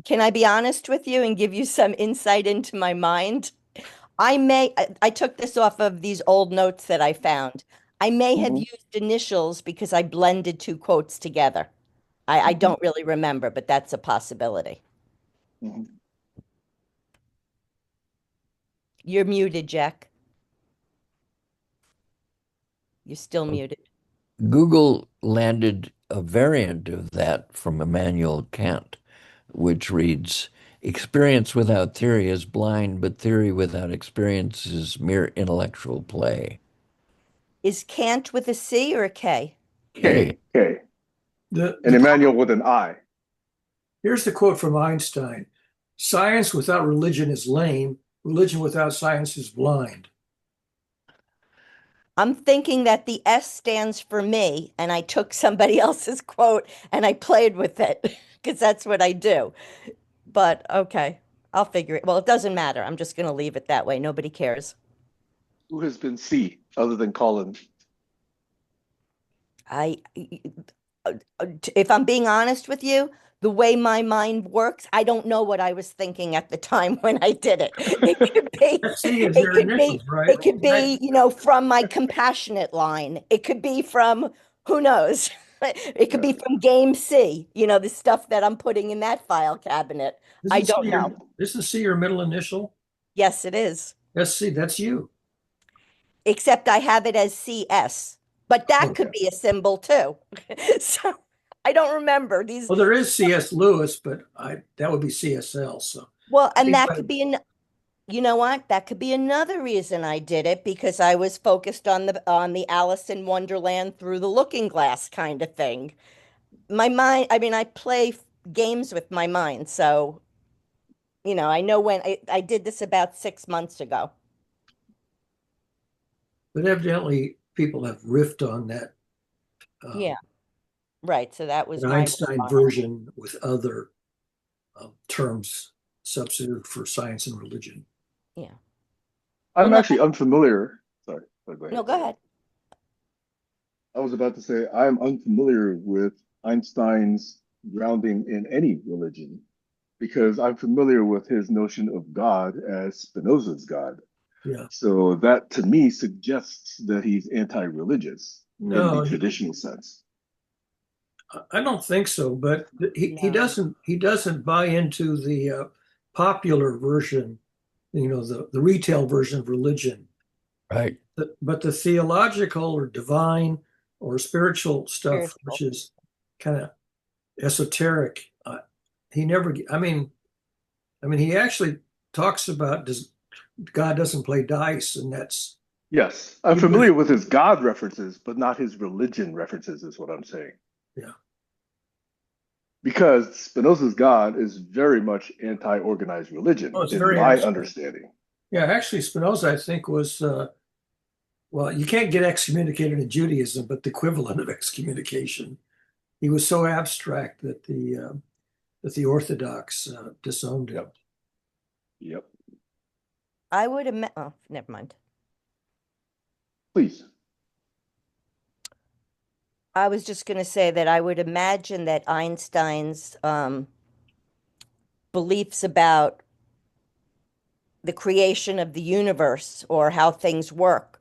Can I be honest with you and give you some insight into my mind? I took this off of these old notes that I found. I may have Hmm. used initials because I blended two quotes together. I Hmm. don't really remember, but that's a possibility. Hmm. You're muted, Jack. You're still muted. Google landed a variant of that from Immanuel Kant, which reads, experience without theory is blind, but theory without experience is mere intellectual play. Is Kant with a C or a K? K. Okay. K. The And the Emmanuel with an I. Here's the quote from Einstein: "Science without religion is lame. Religion without science is blind." I'm thinking that the S stands for me, and I took somebody else's quote and I played with it because that's what I do. But okay, I'll figure it. Well, it doesn't matter. I'm just going to leave it that way. Nobody cares. Who has been C other than Colin? I, if I'm being honest with you, the way my mind works, I don't know what I was thinking at the time when I did it. SC is It your could be, initials, right? it could be, you know, from my compassionate line. It could be from who knows. It could Yeah. be from game C, you know, the stuff that I'm putting in that file cabinet. I Isn't C don't know. isn't C your middle initial? Yes, it is. SC, that's you. Except I have it as CS, but that Oh. could be a symbol too. So I don't remember these. Well, there is C.S. Lewis, but that would be CSL. So Well, and that anyway, could be you know what? That could be another reason I did it because I was focused on the Alice in Wonderland through the looking glass kind of thing. My mind, I mean, I play games with my mind, so you know, I know when I did this about 6 months ago. but evidently people have riffed on that Yeah, right. So that was an my Einstein response. version with other terms substitute for science and religion. Yeah. Well, I'm no, actually unfamiliar. Sorry, go no, ahead. go ahead. I was about to say I'm unfamiliar with Einstein's grounding in any religion because I'm familiar with his notion of God as Spinoza's God. Yeah. So that to me suggests that he's anti-religious in the No, traditional sense. I don't think so. But No. he doesn't buy into the popular version, you know, the retail version of religion. Right. But the theological or divine or spiritual stuff, which Spiritual. is kind of esoteric, he never. I mean, he actually talks about God doesn't play dice, and that's Yes, I'm he was, familiar with his God references, but not his religion references, is what I'm saying. yeah. Because Spinoza's God is very much anti-organized Oh, religion, it's in very my abstract. understanding. Yeah, actually, Spinoza, I think, was well, you can't get excommunicated in Judaism, but the equivalent of excommunication. He was so abstract that the Orthodox disowned him. Yep. Yep. I would have oh, never mind. Please. I was just going to say that I would imagine that Einstein's beliefs about the creation of the universe or how things work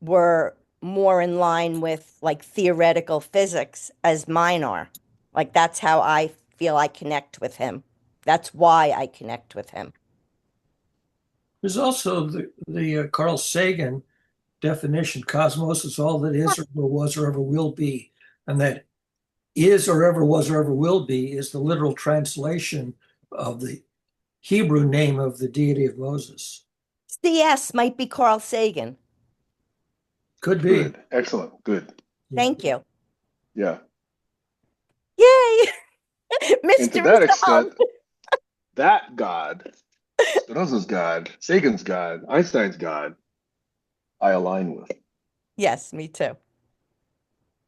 were more in line with like theoretical physics as mine are. Like that's how I feel I connect with him. That's why I connect with him. There's also the Carl Sagan definition: cosmos is all that is or ever was or ever will be, and that is or ever was or ever will be is the literal translation of the Hebrew name of the deity of Moses. CS might be Carl Sagan. Could be. Good. Excellent. Good. Yeah. Thank you. Yeah. Yay! And to Mystery that solved. extent, that God, Spinoza's God, Sagan's God, Einstein's God, I align with. Yes, me too.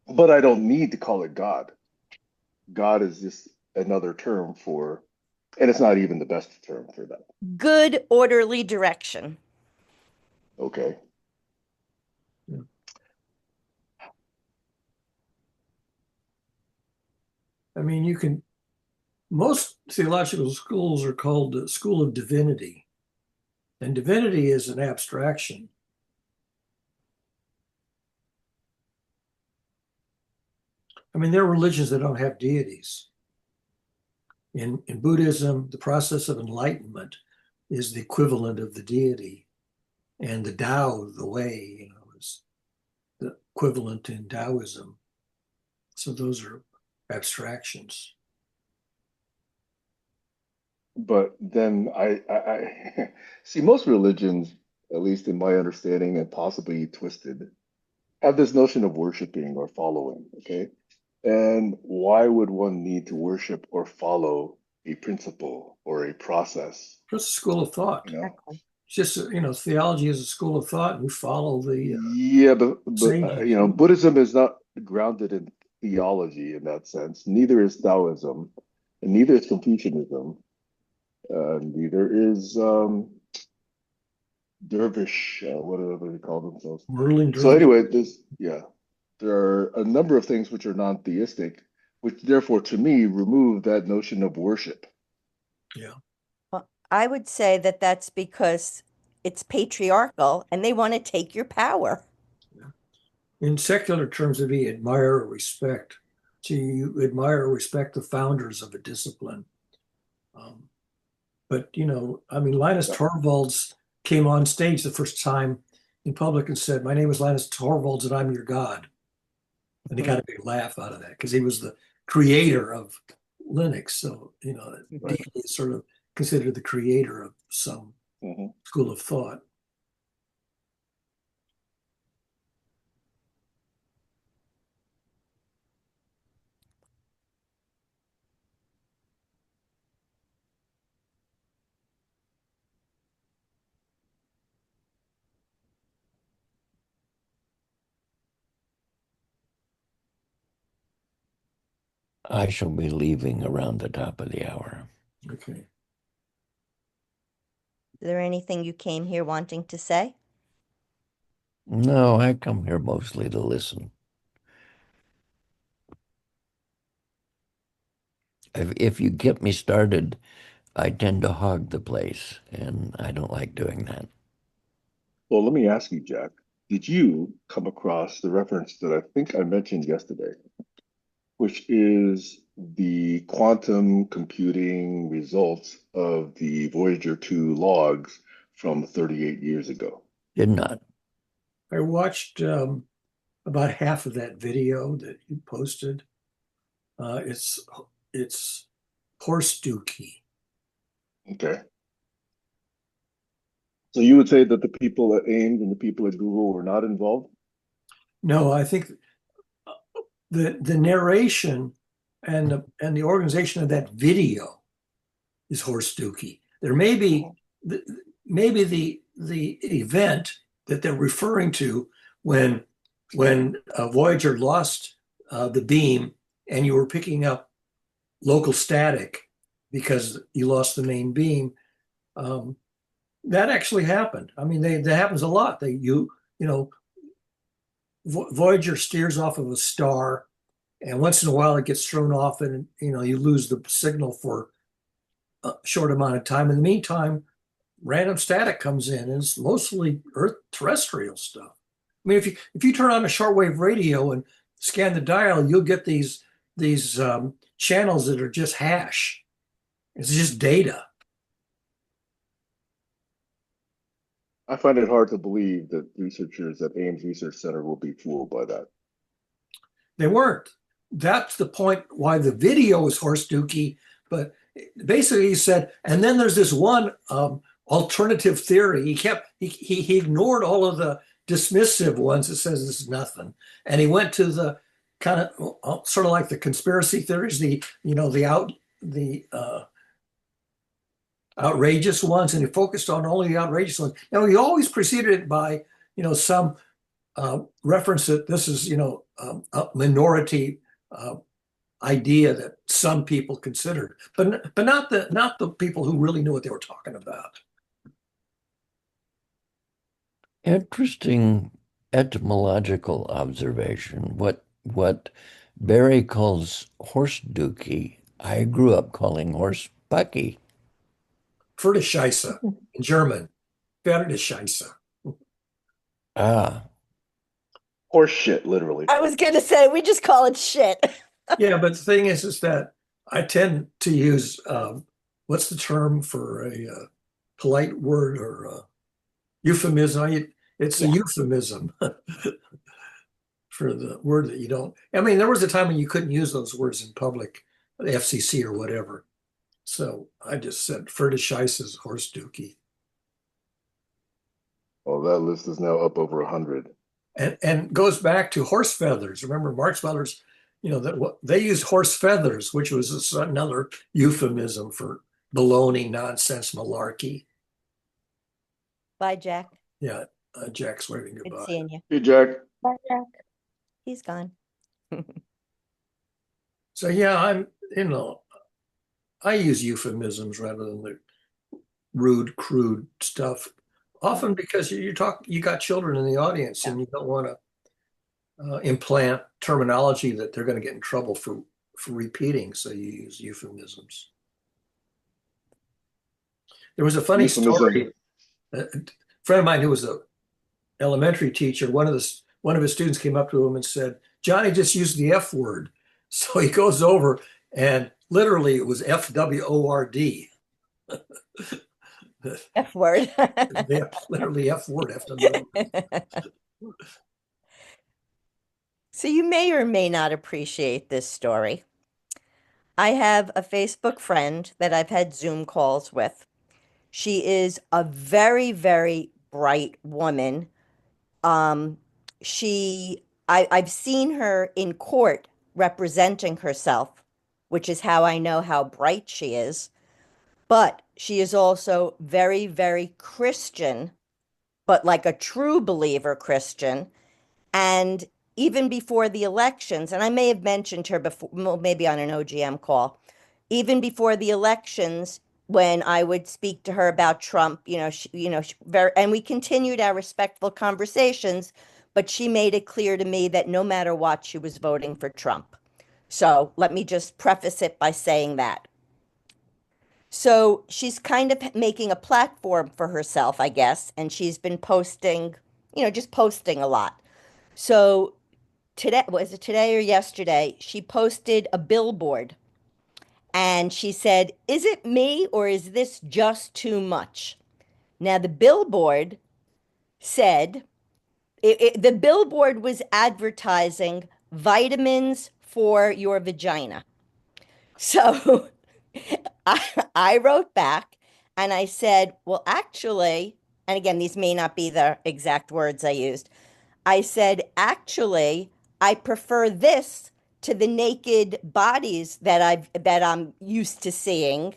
But I don't need to call it God. God is just another term for, and it's not even the best term for that. Good orderly direction. Okay. Yeah. I mean, most theological schools are called the School of Divinity, and divinity is an abstraction. I mean, there are religions that don't have deities. In Buddhism, the process of enlightenment is the equivalent of the deity, and the Tao, the way, you know, is the equivalent in Taoism. So those are abstractions. But then I see most religions, at least in my understanding and possibly twisted, have this notion of worshiping or following. Okay. And why would one need to worship or follow a principle or a process? That's a school of thought. You know, Exactly. just, theology is a school of thought, and we follow the Yeah, but sages. Buddhism is not grounded in theology in that sense. Neither is Taoism, and neither is Confucianism. Neither is dervish. Whatever they call themselves. Whirling So dervish. anyway, there are a number of things which are non-theistic, which therefore, to me, remove that notion of worship. Yeah. Well, I would say that that's because it's patriarchal and they want to take your power. In secular terms, it'd be admire or respect. So you admire or respect the founders of a discipline. But, Linus Torvalds came on stage the first time in public and said, "My name is Linus Torvalds and I'm your God." And he got a big laugh out of that because he was the creator of Linux. So, Right. Dean is sort of considered the creator of some school of thought. I shall be leaving around the top of the hour. Okay. Is there anything you came here wanting to say? No, I come here mostly to listen. If you get me started, I tend to hog the place, and I don't like doing that. Well, let me ask you, Jack, did you come across the reference that I think I mentioned yesterday, which is the quantum computing results of the Voyager 2 logs from 38 years ago? Did not. I watched about half of that video that you posted. It's horse dookie. Okay. So you would say that the people at Ames and the people at Google were not involved? No, I think the narration and the organization of that video is horse dookie. There may be maybe the event that they're referring to when Voyager lost the beam and you were picking up local static because you lost the main beam. That actually happened. I mean, that happens a lot. Voyager steers off of a star, and once in a while it gets thrown off, and you lose the signal for a short amount of time. In the meantime, random static comes in, and it's mostly Earth terrestrial stuff. I mean, if you turn on a shortwave radio and scan the dial, you'll get these channels that are just hash. It's just data. I find it hard to believe that researchers at Ames Research Center will be fooled by that. They weren't. That's the point why the video is horse dookie. But basically, he said, and then there's this one alternative theory. He ignored all of the dismissive ones that says this is nothing, and he went to the kind of sort of like the conspiracy theories, the outrageous ones, and he focused on only the outrageous ones. Now he always preceded it by some reference that this is a minority idea that some people considered, but not the people who really knew what they were talking about. Interesting etymological observation. What Barry calls horse dookie, I grew up calling horse bucky. Pferdescheiße in German. Pferdescheiße. Ah. Horse shit, literally. I was going to say, we just call it shit. Yeah, but the thing is that I tend to use, what's the term for a polite word or a euphemism? It's a euphemism for the word that you don't. I mean, there was a time when you couldn't use those words in public, the FCC or whatever. So I just said Pferdescheiße is horse dookie. Well, that list is now up over 100. And goes back to horse feathers. Remember, Marx Brothers, they used horse feathers, which was another euphemism for baloney, nonsense, malarkey. Bye, Jack. Yeah, Jack's waving Good goodbye. seeing you. Hey, Jack. Bye, Jack. He's gone. So yeah, I use euphemisms rather than the rude, crude stuff. Often because you got children in the audience and you don't want to implant terminology that they're going to get in trouble for repeating. So you use euphemisms. There was a funny Euphemism. story. A friend of mine who was an elementary teacher, one of his students came up to him and said, "Johnny just used the F word." So he goes over and literally it was FWORD. F word. Literally F word, FWORD. So you may or may not appreciate this story. I have a Facebook friend that I've had Zoom calls with. She is a very, very bright woman. Um, I've seen her in court representing herself, which is how I know how bright she is. But she is also very, very Christian, but like a true believer Christian. And even before the elections, and I may have mentioned her before, well, maybe on an OGM call, even before the elections, when I would speak to her about Trump, and we continued our respectful conversations, but she made it clear to me that no matter what, she was voting for Trump. So let me just preface it by saying that. So she's kind of making a platform for herself, I guess, and she's been posting, just posting a lot. So today, was it today or yesterday? She posted a billboard and she said, "Is it me or is this just too much?" Now, the billboard said, the billboard was advertising vitamins for your vagina. So I wrote back and I said, well, actually, and again, these may not be the exact words I used. I said, actually, I prefer this to the naked bodies that I'm used to seeing.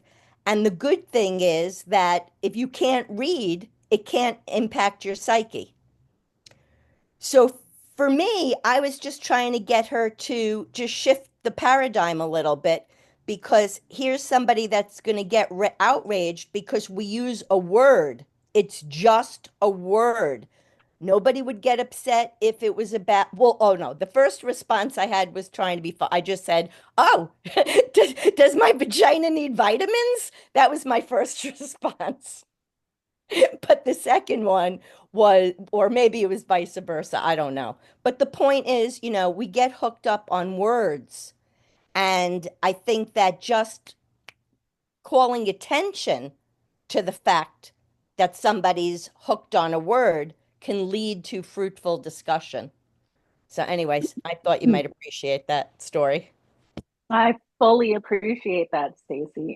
And the good thing is that if you can't read, it can't impact your psyche. So for me, I was just trying to get her to just shift the paradigm a little bit because here's somebody that's going to get outraged because we use a word. It's just a word. Nobody would get upset if it was about, well, oh no, the first response I had was trying to be fun. I just said, oh, does my vagina need vitamins? That was my first response. But the second one was, or maybe it was vice versa, I don't know. But the point is, we get hooked up on words. And I think that just calling attention to the fact that somebody's hooked on a word can lead to fruitful discussion. So, anyways, I thought you might appreciate that story. I fully appreciate that, Stacey,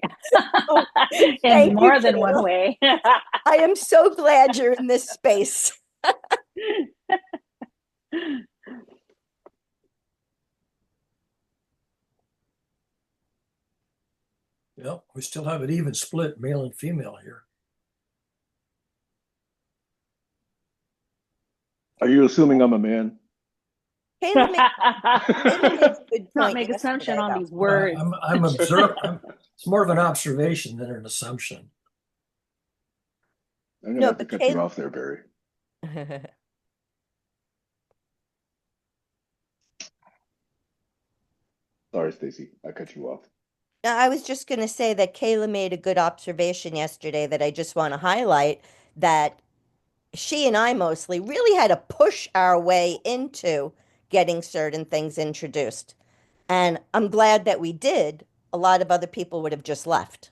Oh, in thank you, more than one Kayla. way. I am so glad you're in this space. Yeah, we still have an even split, male and female here. Are you assuming I'm a man? Kayla made a good Not point make assumption yesterday, on though. these words. I'm observing. It's more of an observation than an assumption. I'm gonna No, have to but cut you Kayla. off there, Barry. Sorry, Stacey. I cut you off. Now, I was just going to say that Kayla made a good observation yesterday that I just want to highlight that she and I mostly really had to push our way into getting certain things introduced. And I'm glad that we did. A lot of other people would have just left.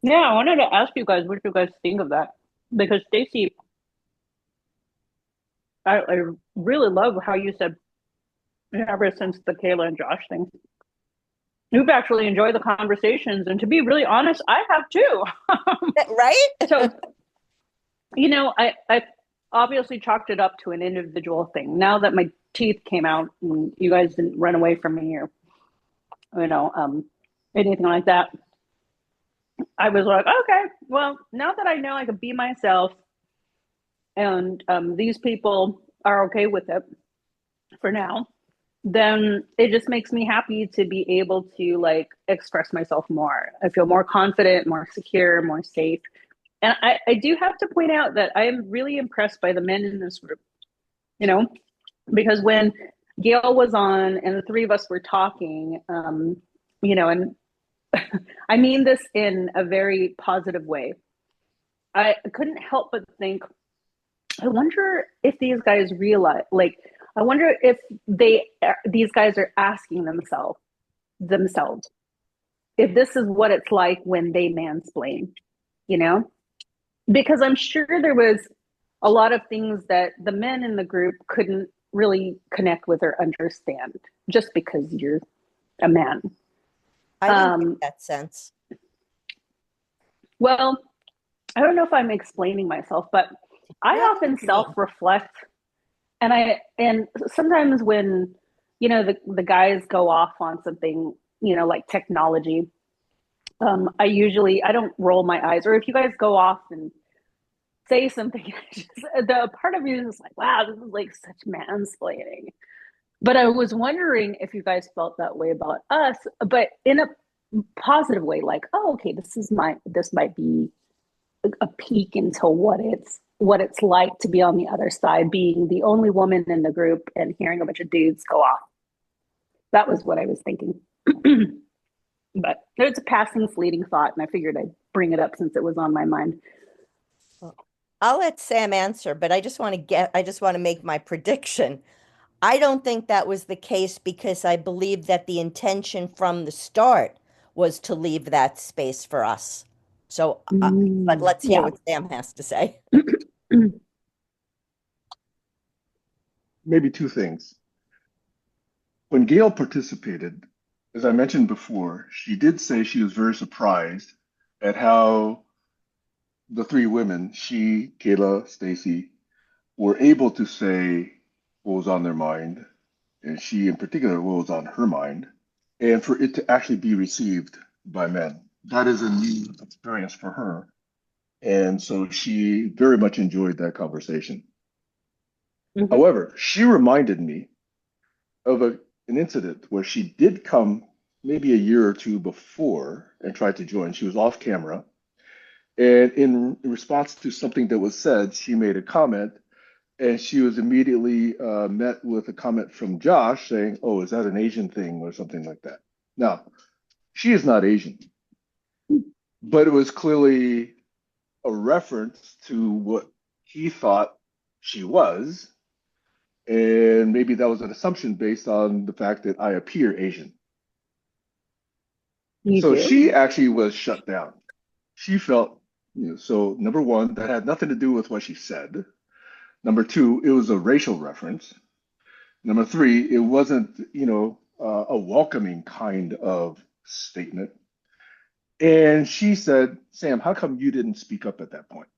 Yeah, I wanted to ask you guys what you guys think of that. Because Stacey, I really love how you said ever since the Kayla and Josh thing, you've actually enjoyed the conversations. And to be really honest, I have too. Right? So, I obviously chalked it up to an individual thing. Now that my teeth came out and you guys didn't run away from me or, anything like that. I was like, okay, well, now that I know I can be myself and these people are okay with it for now, then it just makes me happy to be able to like express myself more. I feel more confident, more secure, more safe. And I do have to point out that I am really impressed by the men in this group, you know, because when Gail was on and the three of us were talking, and I mean this in a very positive way. I couldn't help but think, I wonder if these guys realize, like, I wonder if these guys are asking themselves if this is what it's like when they mansplain, you know? Because I'm sure there was a lot of things that the men in the group couldn't really connect with or understand just because you're a man. I didn't get Um, that sense. well, I don't know if I'm explaining myself, but I No, I know what often you mean. self-reflect, and sometimes when the guys go off on something, like technology, I don't roll my eyes, or if you guys go off and say something, the part of me is like, wow, this is like such mansplaining. But I was wondering if you guys felt that way about us, but in a positive way, like, oh, okay, this might be a peek into what it's like to be on the other side, being the only woman in the group and hearing a bunch of dudes go off. That was what I was thinking. But it's a passing, fleeting thought, and I figured I'd bring it up since it was on my mind. Well, I'll let Sam answer, but I just want to make my prediction. I don't think that was the case because I believe that the intention from the start was to leave that space for us. So, but let's hear Yeah. what Sam has to say. Maybe two things. When Gail participated, as I mentioned before, she did say she was very surprised at how the three women, she, Kayla, Stacey, were able to say what was on their mind, and she in particular, what was on her mind, and for it to actually be received by men. That is a new experience for her. And so she very much enjoyed that conversation. Mhm. However, she reminded me of an incident where she did come maybe a year or two before and tried to join. She was off camera. And in response to something that was said, she made a comment, and she was immediately met with a comment from Josh saying, "Oh, is that an Asian thing?" or something like that. Now, she is not Asian, but it was clearly a reference to what he thought she was. And maybe that was an assumption based on the fact that I appear Asian. You So do? she actually was shut down. She felt, so number one, that had nothing to do with what she said. Number two, it was a racial reference. Number three, it wasn't, a welcoming kind of statement. And she said, "Sam, how come you didn't speak up at that point?"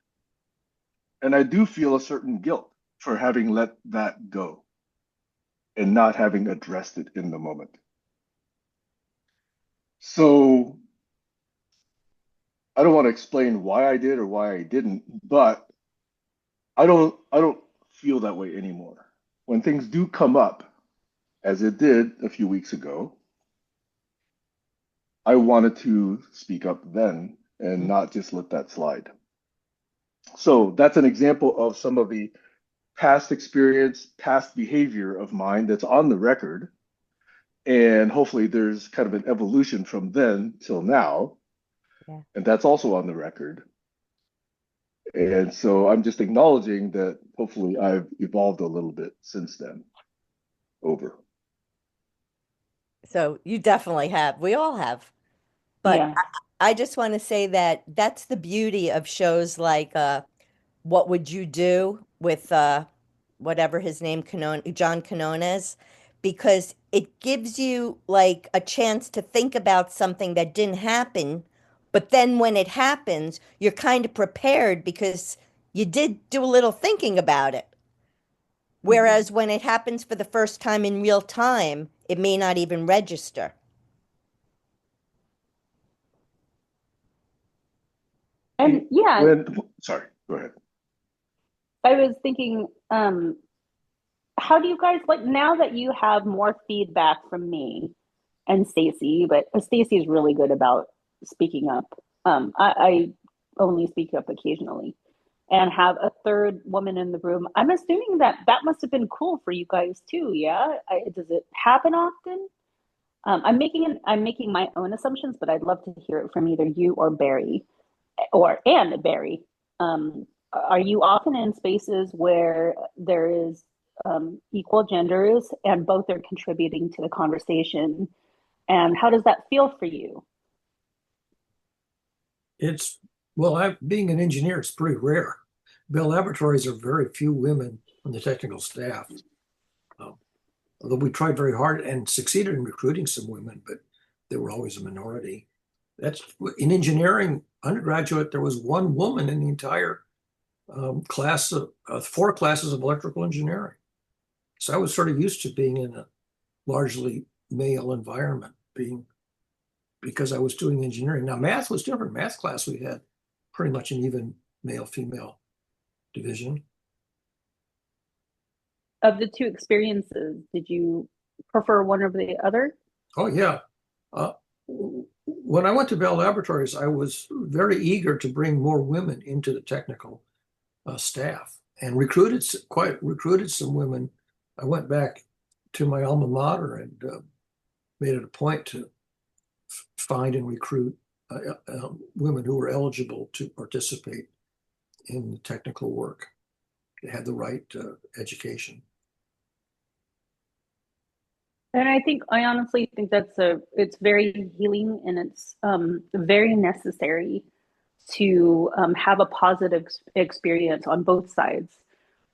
And I do feel a certain guilt for having let that go and not having addressed it in the moment. So I don't want to explain why I did or why I didn't, but I don't feel that way anymore. When things do come up, as it did a few weeks ago, I wanted to speak up then and not just let that slide. So that's an example of some of the past experience, past behavior of mine that's on the record. And hopefully there's kind of an evolution from then till now. Yeah. And that's also on the record. And so I'm just acknowledging that hopefully I've evolved a little bit since then. Over. So you definitely have. We all have. But Yeah. I just want to say that that's the beauty of shows like What Would You Do with whatever his name, John Quinones, because it gives you like a chance to think about something that didn't happen, but then when it happens, you're kind of prepared because you did do a little thinking about it. Whereas when it happens for the first time in real time, it may not even register. And yeah, Sorry, go ahead. I was thinking, how do you guys like now that you have more feedback from me and Stacey, but Stacey is really good about speaking up. I only speak up occasionally and have a third woman in the room. I'm assuming that that must have been cool for you guys too. Yeah. Does it happen often? I'm making my own assumptions, but I'd love to hear it from either you or Barry and Barry. Are you often in spaces where there is equal genders and both are contributing to the conversation? And how does that feel for you? It's, well, being an engineer, it's pretty rare. Bell Laboratories are very few women on the technical staff. Although we tried very hard and succeeded in recruiting some women, but they were always a minority. That's in engineering undergraduate, there was one woman in the entire class of 4 classes of electrical engineering. So I was sort of used to being in a largely male environment, because I was doing engineering. Now math was different. Math class, we had pretty much an even male-female division. Of the two experiences, did you prefer one over the other? Oh yeah. When I went to Bell Laboratories, I was very eager to bring more women into the technical staff and recruited some women. I went back to my alma mater and made it a point to find and recruit women who were eligible to participate in the technical work. They had the right education. And I honestly think it's very healing and it's very necessary to have a positive experience on both sides.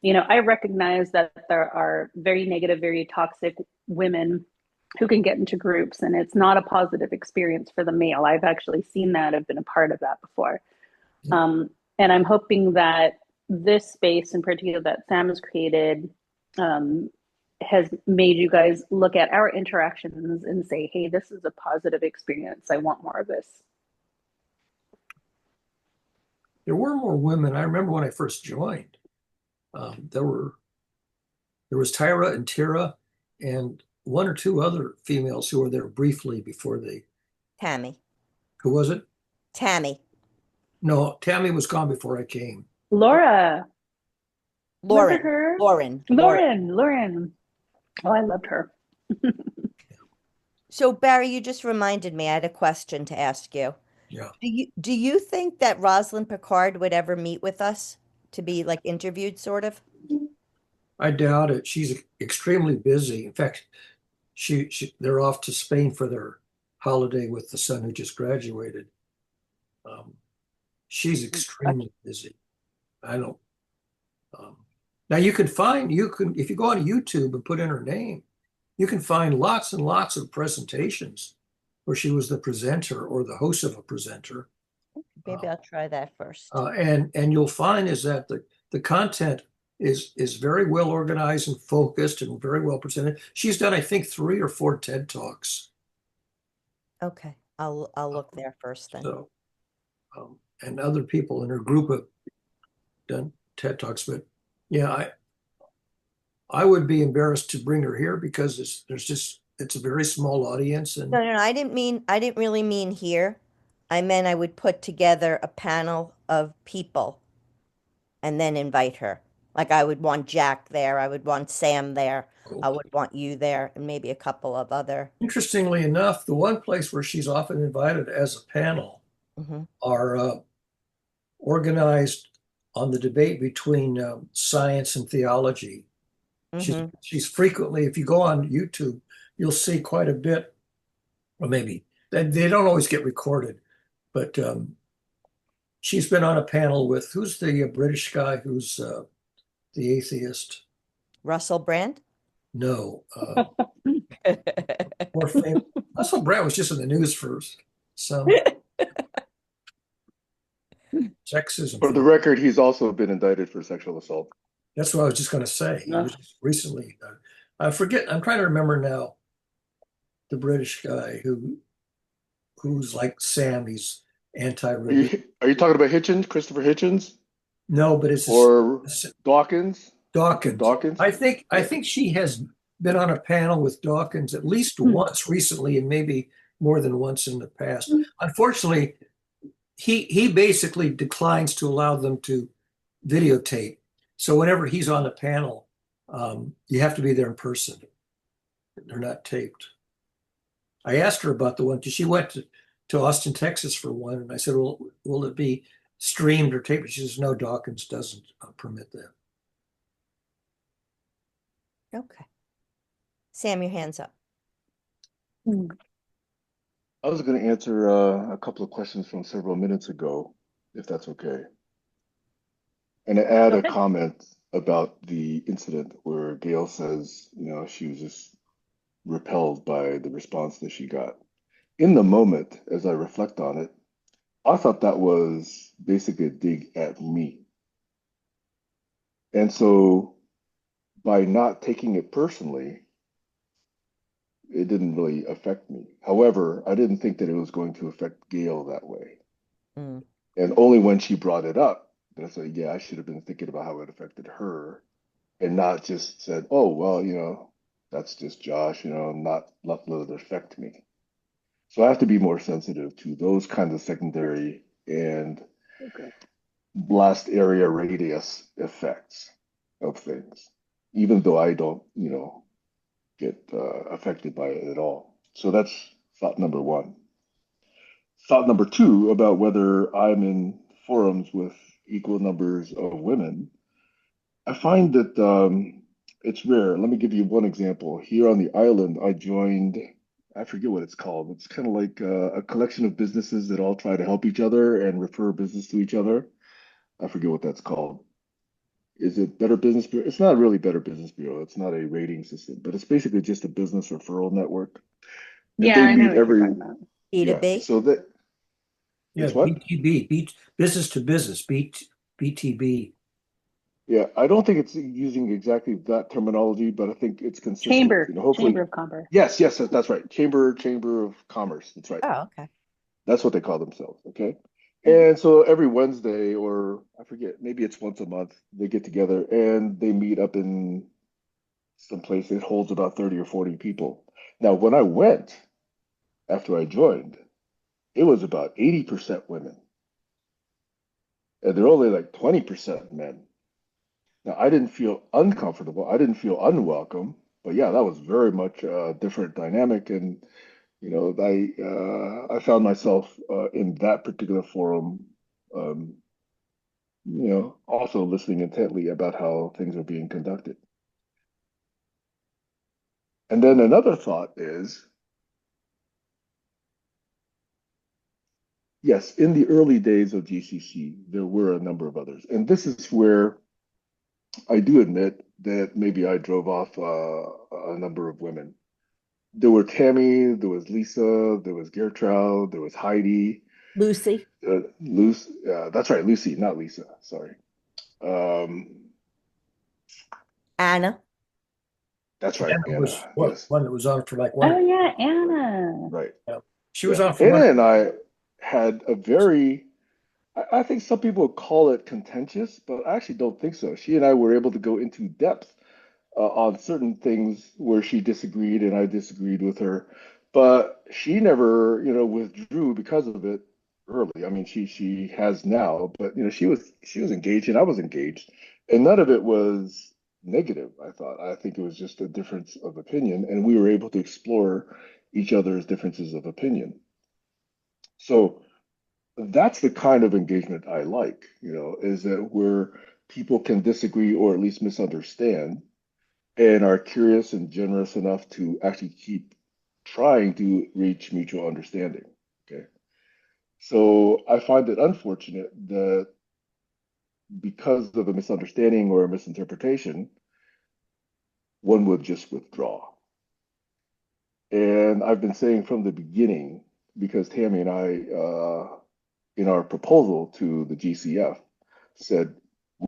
You know, I recognize that there are very negative, very toxic women who can get into groups and it's not a positive experience for the male. I've actually seen that. I've been a part of that before. And I'm hoping that this space in particular that Sam has created has made you guys look at our interactions and say, hey, this is a positive experience. I want more of this. There were more women. I remember when I first joined, there was Tyra and Tira and 1 or 2 other females who were there briefly before they. Tammy. Who was it? Tammy. No, Tammy was gone before I came. Laura. Lauren. Remember her? Lauren. Oh, I loved her. So Barry, you just reminded me, I had a question to ask you. Yeah. Do you think that Rosalind Picard would ever meet with us to be like interviewed, sort of? I doubt it. She's extremely busy. In fact, they're off to Spain for their holiday with the son who just graduated. She's extremely busy. I don't. Now if you go on YouTube and put in her name, you can find lots and lots of presentations where she was the presenter or the host of a presenter. Maybe I'll try that first. And you'll find is that the content is very well organized and focused and very well presented. She's done, I think, 3 or 4 TED Talks. Okay, I'll look there first then. So, and other people in her group have done TED Talks, but yeah, I would be embarrassed to bring her here because it's a very small audience. And No, I didn't really mean here. I meant I would put together a panel of people and then invite her. Like I would want Jack there, I would want Sam there, I would want you there, and maybe a couple of other. Interestingly enough, the one place where she's often invited as a panel are organized on the debate between science and theology. She's frequently, if you go on YouTube, you'll see quite a bit, or maybe they don't always get recorded, but she's been on a panel with, who's the British guy who's the atheist? Russell Brand? No. More famous. Russell Brand was just in the news for some sexism. For the record, he's also been indicted for sexual assault. That's what I was just going to say. He was just recently. I forget. I'm trying to remember now. The British guy who's like Sam. He's anti-religion. Are you talking about Hitchens, Christopher Hitchens, No, but it's or Dawkins? Dawkins. Dawkins? I Yeah. think she has been on a panel with Dawkins at least once recently, and maybe more than once in the past. Unfortunately, he basically declines to allow them to videotape. So whenever he's on the panel, you have to be there in person. They're not taped. I asked her about the one because she went to Austin, Texas for one, and I said, "Well, will it be streamed or taped?" She says, "No, Dawkins doesn't permit that." Okay. Sam, your hand's up. I was going to answer a couple of questions from several minutes ago, if that's okay. And add a Okay. comment about the incident where Gail says, she was just repelled by the response that she got. In the moment, as I reflect on it, I thought that was basically a dig at me. And so by not taking it personally, it didn't really affect me. However, I didn't think that it was going to affect Gail that way. Mm. And only when she brought it up, did I said, yeah, I should have been thinking about how it affected her and not just said, oh, well, that's just Josh, not let it affect me. So I have to be more sensitive to those kinds of secondary and blast area radius effects of things, even though I don't, get affected by it at all. So that's thought number one. Thought number two about whether I'm in forums with equal numbers of women. I find that it's rare. Let me give you one example. Here on the island, I joined, I forget what it's called. It's kind of like a collection of businesses that all try to help each other and refer business to each other. I forget what that's called. Is it Better Business Bureau? It's not really Better Business Bureau. It's not a rating system, but it's basically just a business referral network. And Yeah, they I know meet what you're every, talking about. yeah. B2B? So that Yeah, it's what? business to business, BTB. Yeah, I don't think it's using exactly that terminology, but I think it's consistent. Chamber, Hopefully, Chamber of Commerce. yes, that's right. Chamber of Commerce. That's right. Oh, okay. That's what they call themselves. Okay. And so every Wednesday, or I forget, maybe it's once a month, they get together and they meet up in some place that holds about 30 or 40 people. Now, when I went after I joined, it was about 80% women, and they're only like 20% men. Now, I didn't feel uncomfortable. I didn't feel unwelcome, but yeah, that was very much a different dynamic. And, I found myself in that particular forum, um, also listening intently about how things are being conducted. And then another thought is, yes, in the early days of GCC, there were a number of others. And this is where I do admit that maybe I drove off a number of women. There were Tammy, there was Lisa, there was Gertrude, there was Heidi, Lucy? Lucy. That's right, Lucy, not Lisa. Sorry. Um, Anna? that's right, Anna was Anna. Yes, one that was on for like Oh one. yeah, Anna. right. Yeah. She Yeah, was on for Anna one. and I had a very, I think some people call it contentious, but I actually don't think so. She and I were able to go into depth on certain things where she disagreed and I disagreed with her, but she never, withdrew because of it early. I mean, she has now, but she was engaged and I was engaged, and none of it was negative. I thought. I think it was just a difference of opinion, and we were able to explore each other's differences of opinion. So that's the kind of engagement I like, is that where people can disagree or at least misunderstand and are curious and generous enough to actually keep trying to reach mutual understanding. Okay. So I find it unfortunate that because of a misunderstanding or a misinterpretation, one would just withdraw. And I've been saying from the beginning, because Tammy and I, in our proposal to the GCF, said,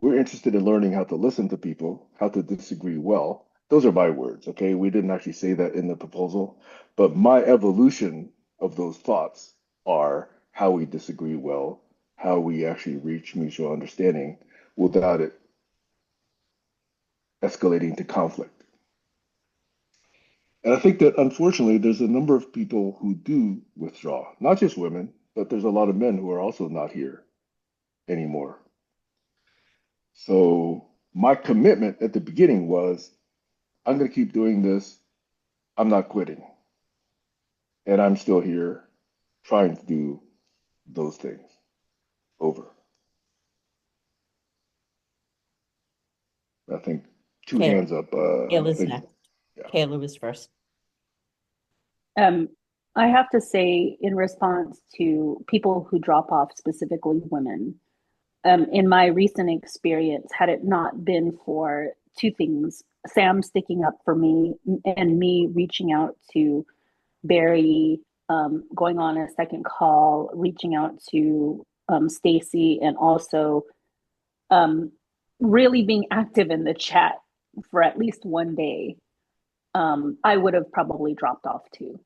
we're interested in learning how to listen to people, how to disagree well. Those are my words, okay? We didn't actually say that in the proposal, but my evolution of those thoughts are how we disagree well, how we actually reach mutual understanding without it escalating to conflict. And I think that unfortunately, there's a number of people who do withdraw, not just women, but there's a lot of men who are also not here anymore. So my commitment at the beginning was I'm going to keep doing this. I'm not quitting. And I'm still here trying to do those things over. I think two Kayla. hands up. I Kayla's think, next. yeah. Kayla was first. Um, I have to say, in response to people who drop off, specifically women, in my recent experience, had it not been for two things, Sam sticking up for me and me reaching out to Barry, going on a second call, reaching out to Stacey, and also um, really being active in the chat for at least one day, I would have probably dropped off too.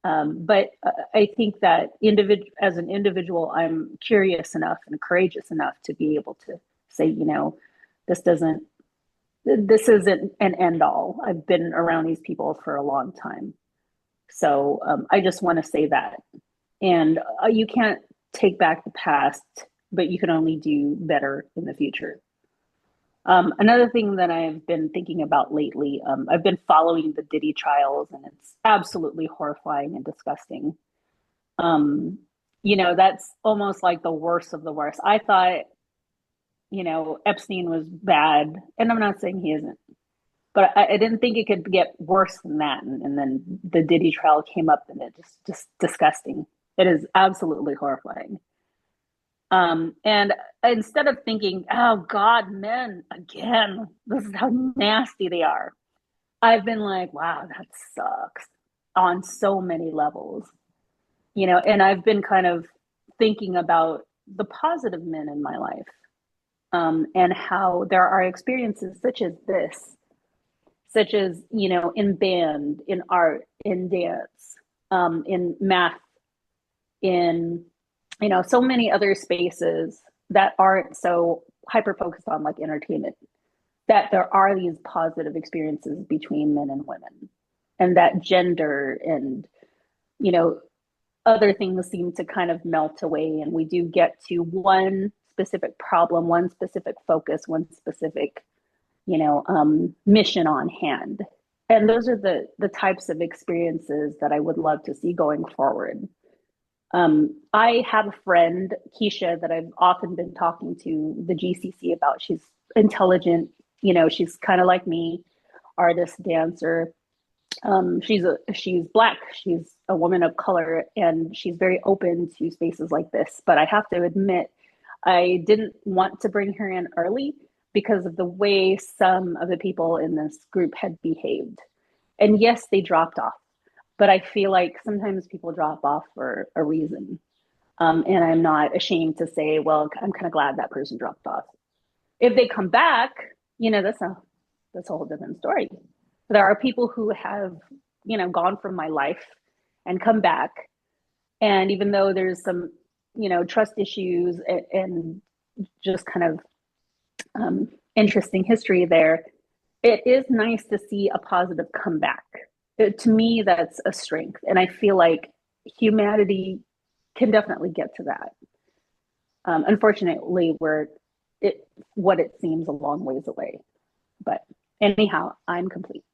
But I think that as an individual, I'm curious enough and courageous enough to be able to say, this doesn't, this isn't an end all. I've been around these people for a long time. So I just want to say that. And you can't take back the past, but you can only do better in the future. Another thing that I've been thinking about lately, I've been following the Diddy trials, and it's absolutely horrifying and disgusting. Um, that's almost like the worst of the worst. I thought, Epstein was bad, and I'm not saying he isn't, but I didn't think it could get worse than that. And then the Diddy trial came up, and it just disgusting. It is absolutely horrifying. And instead of thinking, oh God, men again, this is how nasty they are, I've been like, wow, that sucks on so many levels, and I've been kind of thinking about the positive men in my life, and how there are experiences such as this, such as, in band, in art, in dance, in math, in so many other spaces that aren't so hyper focused on like entertainment, that there are these positive experiences between men and women, and that gender and you know other things seem to kind of melt away, and we do get to one specific problem, one specific focus, one specific mission on hand. And those are the types of experiences that I would love to see going forward. I have a friend, Keisha, that I've often been talking to the GCC about. She's intelligent, she's kind of like me, artist, dancer. She's Black, she's a woman of color, and she's very open to spaces like this. But I have to admit, I didn't want to bring her in early because of the way some of the people in this group had behaved. And yes, they dropped off, but I feel like sometimes people drop off for a reason. And I'm not ashamed to say, well, I'm kind of glad that person dropped off. If they come back, that's a whole different story. There are people who have, gone from my life and come back. And even though there's some, trust issues and just kind of interesting history there, it is nice to see a positive comeback. To me, that's a strength. And I feel like humanity can definitely get to that. Unfortunately, what it seems a long ways away. But anyhow, I'm complete.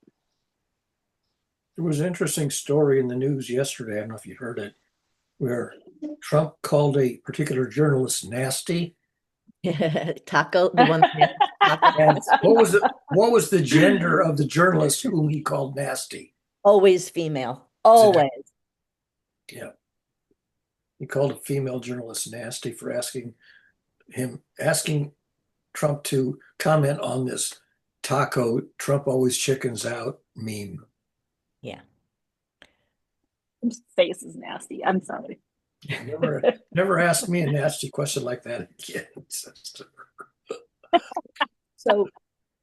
There was an interesting story in the news yesterday. I don't know if you heard it, where Trump called a particular journalist nasty. Taco, the one. And what was the gender of the journalist whom he called nasty? Always female. Always. Yeah. He called a female journalist nasty for asking Trump to comment on this taco Trump always chickens out meme. Yeah. His face is nasty. I'm sorry. Never ask me a nasty question like that again. So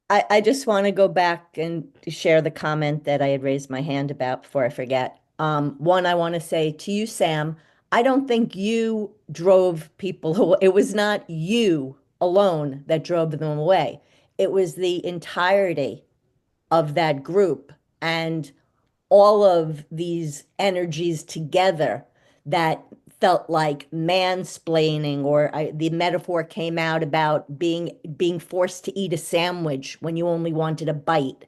I just want to go back and share the comment that I had raised my hand about before I forget. One, I want to say to you, Sam, I don't think you drove people away. It was not you alone that drove them away. It was the entirety of that group and all of these energies together that felt like mansplaining, or the metaphor came out about being forced to eat a sandwich when you only wanted a bite.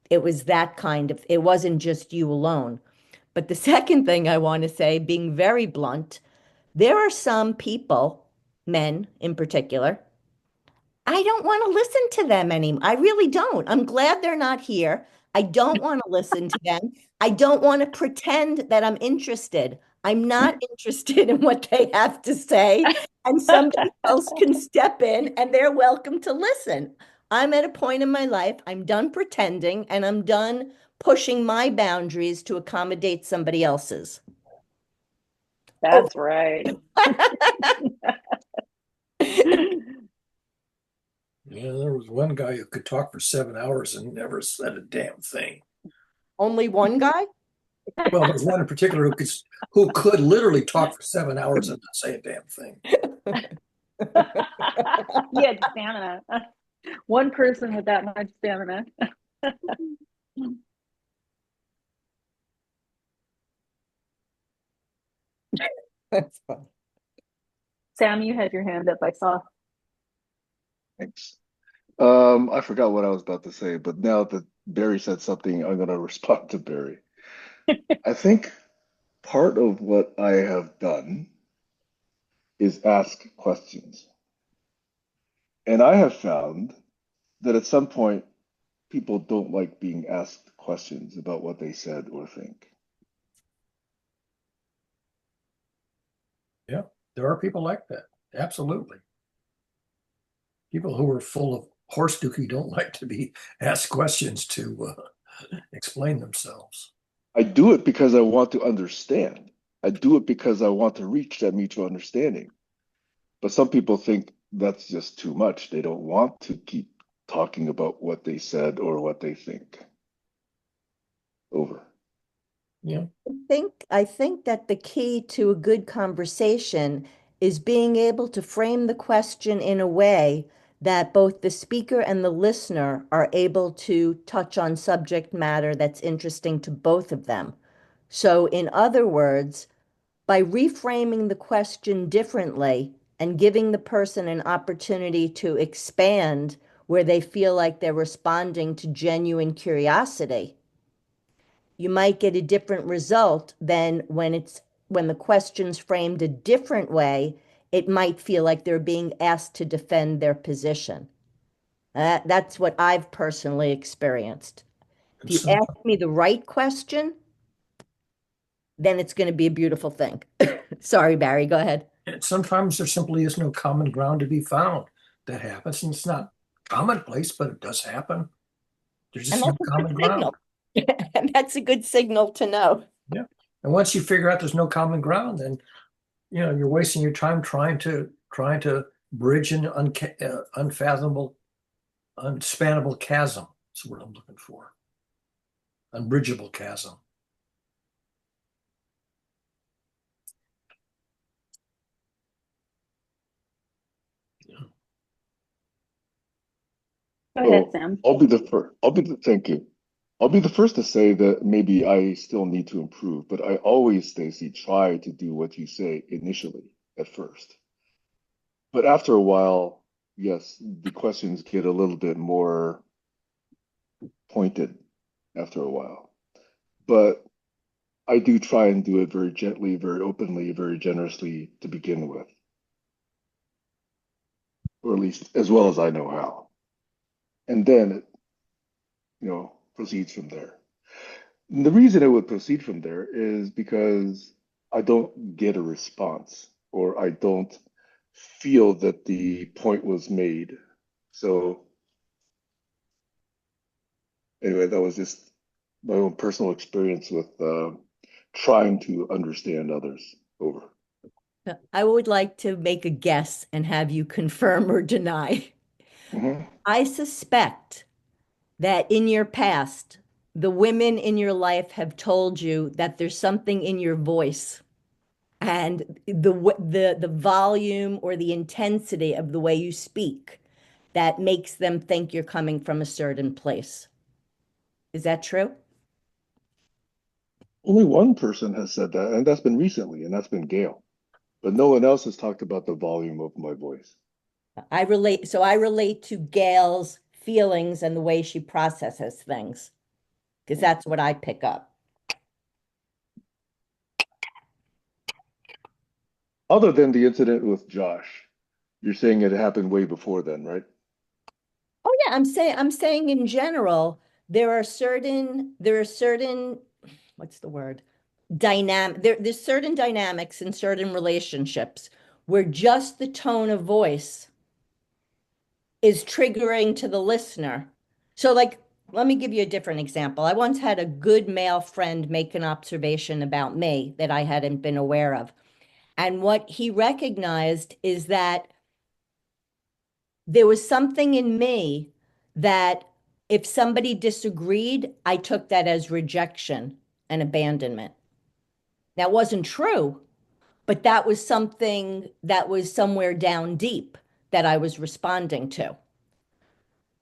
It was that kind of, it wasn't just you alone. But the second thing I want to say, being very blunt, there are some people, men in particular, I don't want to listen to them anymore. I really don't. I'm glad they're not here. I don't want to listen to them. I don't want to pretend that I'm interested. I'm not interested in what they have to say. And somebody else can step in and they're welcome to listen. I'm at a point in my life, I'm done pretending and I'm done pushing my boundaries to accommodate somebody else's. Oh. That's right. Yeah, there was one guy who could talk for 7 hours and never said a damn thing. Only one guy? Well, there's one in particular who could literally talk for 7 hours and not say a damn thing. He had stamina. One person with that much stamina. That's fun. Sam, you had your hand up, I saw. Thanks. I forgot what I was about to say, but now that Barry said something, I'm gonna respond to Barry. I think part of what I have done is ask questions. And I have found that at some point, people don't like being asked questions about what they said or think. Yeah, there are people like that. Absolutely. People who are full of horse dookie don't like to be asked questions to explain themselves. I do it because I want to understand. I do it because I want to reach that mutual understanding. But some people think that's just too much. They don't want to keep talking about what they said or what they think. Over. Yeah. I think that the key to a good conversation is being able to frame the question in a way that both the speaker and the listener are able to touch on subject matter that's interesting to both of them. So, in other words, by reframing the question differently and giving the person an opportunity to expand where they feel like they're responding to genuine curiosity, you might get a different result than when the question's framed a different way, it might feel like they're being asked to defend their position. That's what I've personally experienced. If And you some, ask me the right question, then it's going to be a beautiful thing. Sorry, Barry, go ahead. and sometimes there simply is no common ground to be found. That happens, and it's not commonplace, but it does happen. There's And just no that's a good common ground. signal. And that's a good signal to know. Yeah. And once you figure out there's no common ground, then you're wasting your time trying to bridge an unfathomable, unspannable chasm. That's what I'm looking for. Unbridgeable chasm. Yeah. Go ahead, Oh, Sam. I'll be the first. Thank you. I'll be the first to say that maybe I still need to improve, but I always, Stacey, try to do what you say initially at first. But after a while, yes, the questions get a little bit more pointed after a while. But I do try and do it very gently, very openly, very generously to begin with, or at least as well as I know how. And then it, proceeds from there. And the reason it would proceed from there is because I don't get a response or I don't feel that the point was made. So anyway, that was just my own personal experience with trying to understand others. Over. I would like to make a guess and have you confirm or deny. Hmm. I suspect that in your past, the women in your life have told you that there's something in your voice and the volume or the intensity of the way you speak that makes them think you're coming from a certain place. Is that true? Only one person has said that, and that's been recently, and that's been Gail. But no one else has talked about the volume of my voice. I relate to Gail's feelings and the way she processes things, because that's what I pick up. Other than the incident with Josh, you're saying it happened way before then, right? Oh yeah, I'm saying in general, there are certain what's the word? There's certain dynamics in certain relationships where just the tone of voice is triggering to the listener. So like, let me give you a different example. I once had a good male friend make an observation about me that I hadn't been aware of. And what he recognized is that there was something in me that if somebody disagreed, I took that as rejection and abandonment. That wasn't true, but that was something that was somewhere down deep that I was responding to.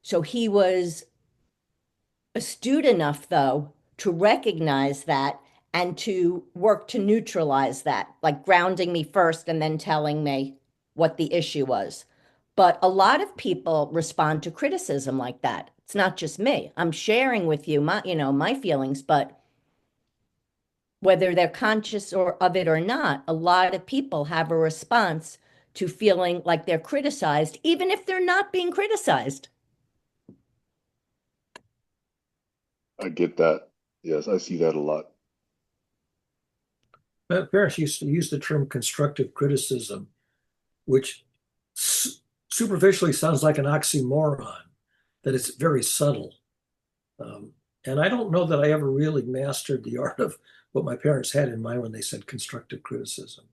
So he was astute enough, though, to recognize that and to work to neutralize that, like grounding me first and then telling me what the issue was. But a lot of people respond to criticism like that. It's not just me. I'm sharing with you my feelings, but whether they're conscious of it or not, a lot of people have a response to feeling like they're criticized, even if they're not being criticized. I get that. Yes, I see that a lot. Parents used to use the term constructive criticism, which superficially sounds like an oxymoron, that it's very subtle. And I don't know that I ever really mastered the art of what my parents had in mind when they said constructive criticism.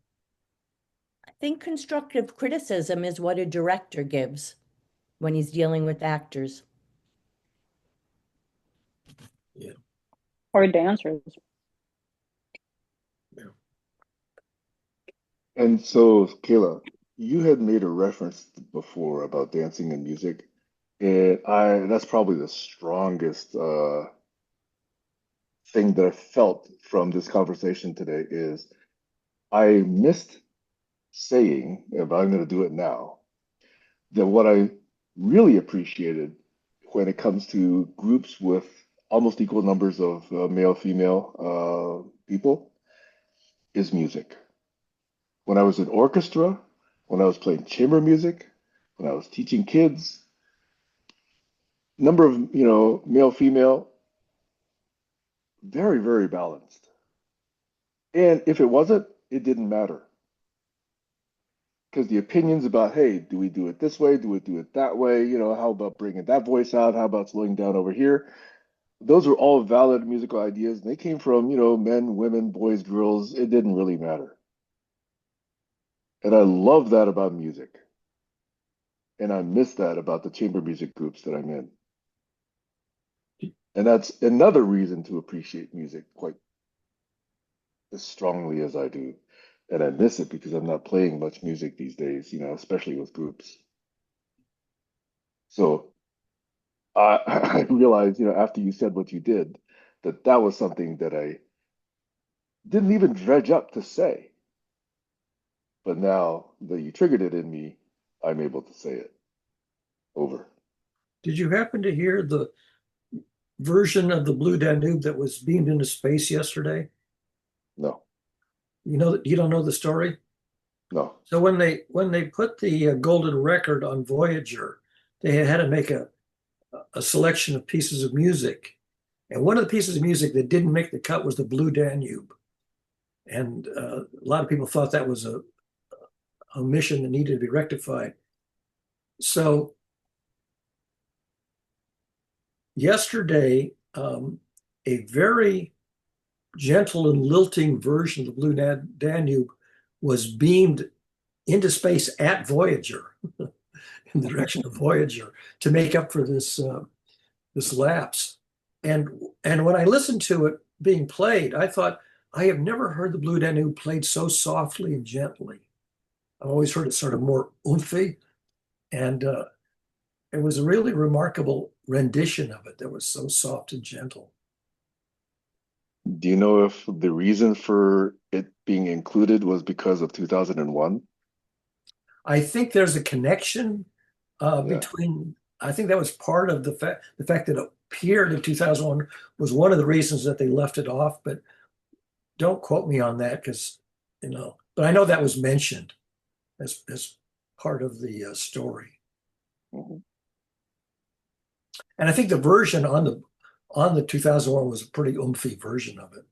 I think constructive criticism is what a director gives when he's dealing with actors. Yeah. Or dancers. Yeah. And so, Kayla, you had made a reference before about dancing and music, and that's probably the strongest thing that I felt from this conversation today is I missed saying, but I'm going to do it now, that what I really appreciated when it comes to groups with almost equal numbers of male, female people is music. When I was in orchestra, when I was playing chamber music, when I was teaching kids, number of, male, female, very, very balanced. And if it wasn't, it didn't matter. Because the opinions about, hey, do we do it this way? Do we do it that way? How about bringing that voice out? How about slowing down over here? Those are all valid musical ideas. And they came from, men, women, boys, girls. It didn't really matter. And I love that about music. And I miss that about the chamber music groups that I'm in. And that's another reason to appreciate music quite as strongly as I do. And I miss it because I'm not playing much music these days, especially with groups. So I realized, after you said what you did, that was something that I didn't even dredge up to say. But now that you triggered it in me, I'm able to say it. Over. Did you happen to hear the version of the Blue Danube that was beamed into space yesterday? No, You don't know the story? no. So when they put the golden record on Voyager, they had to make a selection of pieces of music. And one of the pieces of music that didn't make the cut was the Blue Danube. And a lot of people thought that was a omission that needed to be rectified. So yesterday, a very gentle and lilting version of the Blue Danube was beamed into space at Voyager, in the direction of Voyager, to make up for this lapse. And when I listened to it being played, I thought, I have never heard the Blue Danube played so softly and gently. I've always heard it sort of more oomphy, and it was a really remarkable rendition of it that was so soft and gentle. Do you know if the reason for it being included was because of 2001? I think there's a connection Yeah. between. I think that was part of the fact that it appeared in 2001 was one of the reasons that they left it off. But don't quote me on that because But I know that was mentioned as part of the story. Mhm. And I think the version on the 2001 was a pretty oomphy version of it,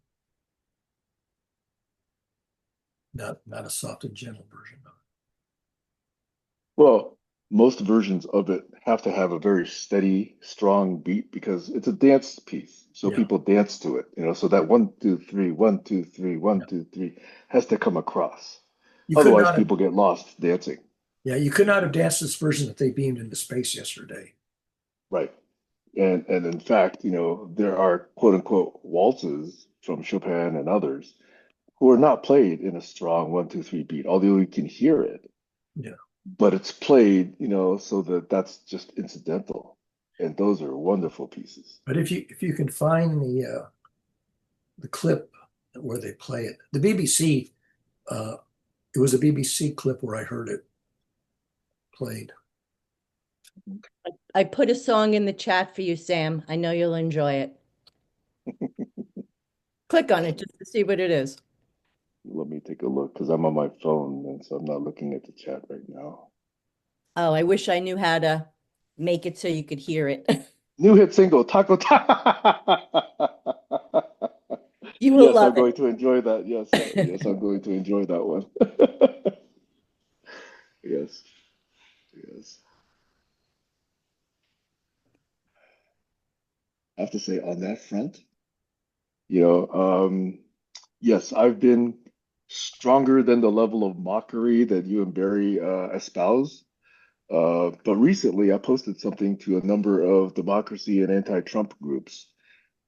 not a soft and gentle version of Well, most versions of it have to have a very steady, strong beat because it's a dance piece. So it. Yeah, people dance to it, so that 1, 2, 3, 1, 2, 3, one, yeah. 2, 3 has to come across. You could Otherwise, not have, people get lost dancing. yeah, you could not have danced this version that they beamed into space yesterday. Right. And in fact, there are quote unquote waltzes from Chopin and others who are not played in a strong 1, 2, 3 beat, although you can hear it, Yeah. but it's played, so that that's just incidental. And those are wonderful pieces. But if you can find the clip where they play it, the BBC, uh, it was a BBC clip where I heard it played. I put a song in the chat for you, Sam. I know you'll enjoy it. Click on it just to see what it is. Let me take a look because I'm on my phone, and so I'm not looking at the chat right now. Oh, I wish I knew how to make it so you could hear it. New hit single, Taco You will Yes, I'm love going to enjoy that. Yes, yes, it. I'm going to enjoy that one. Yes, yes. I have to say on that front, you know, um, yes, I've been stronger than the level of mockery that you and Barry espouse. But recently, I posted something to a number of democracy and anti-Trump groups.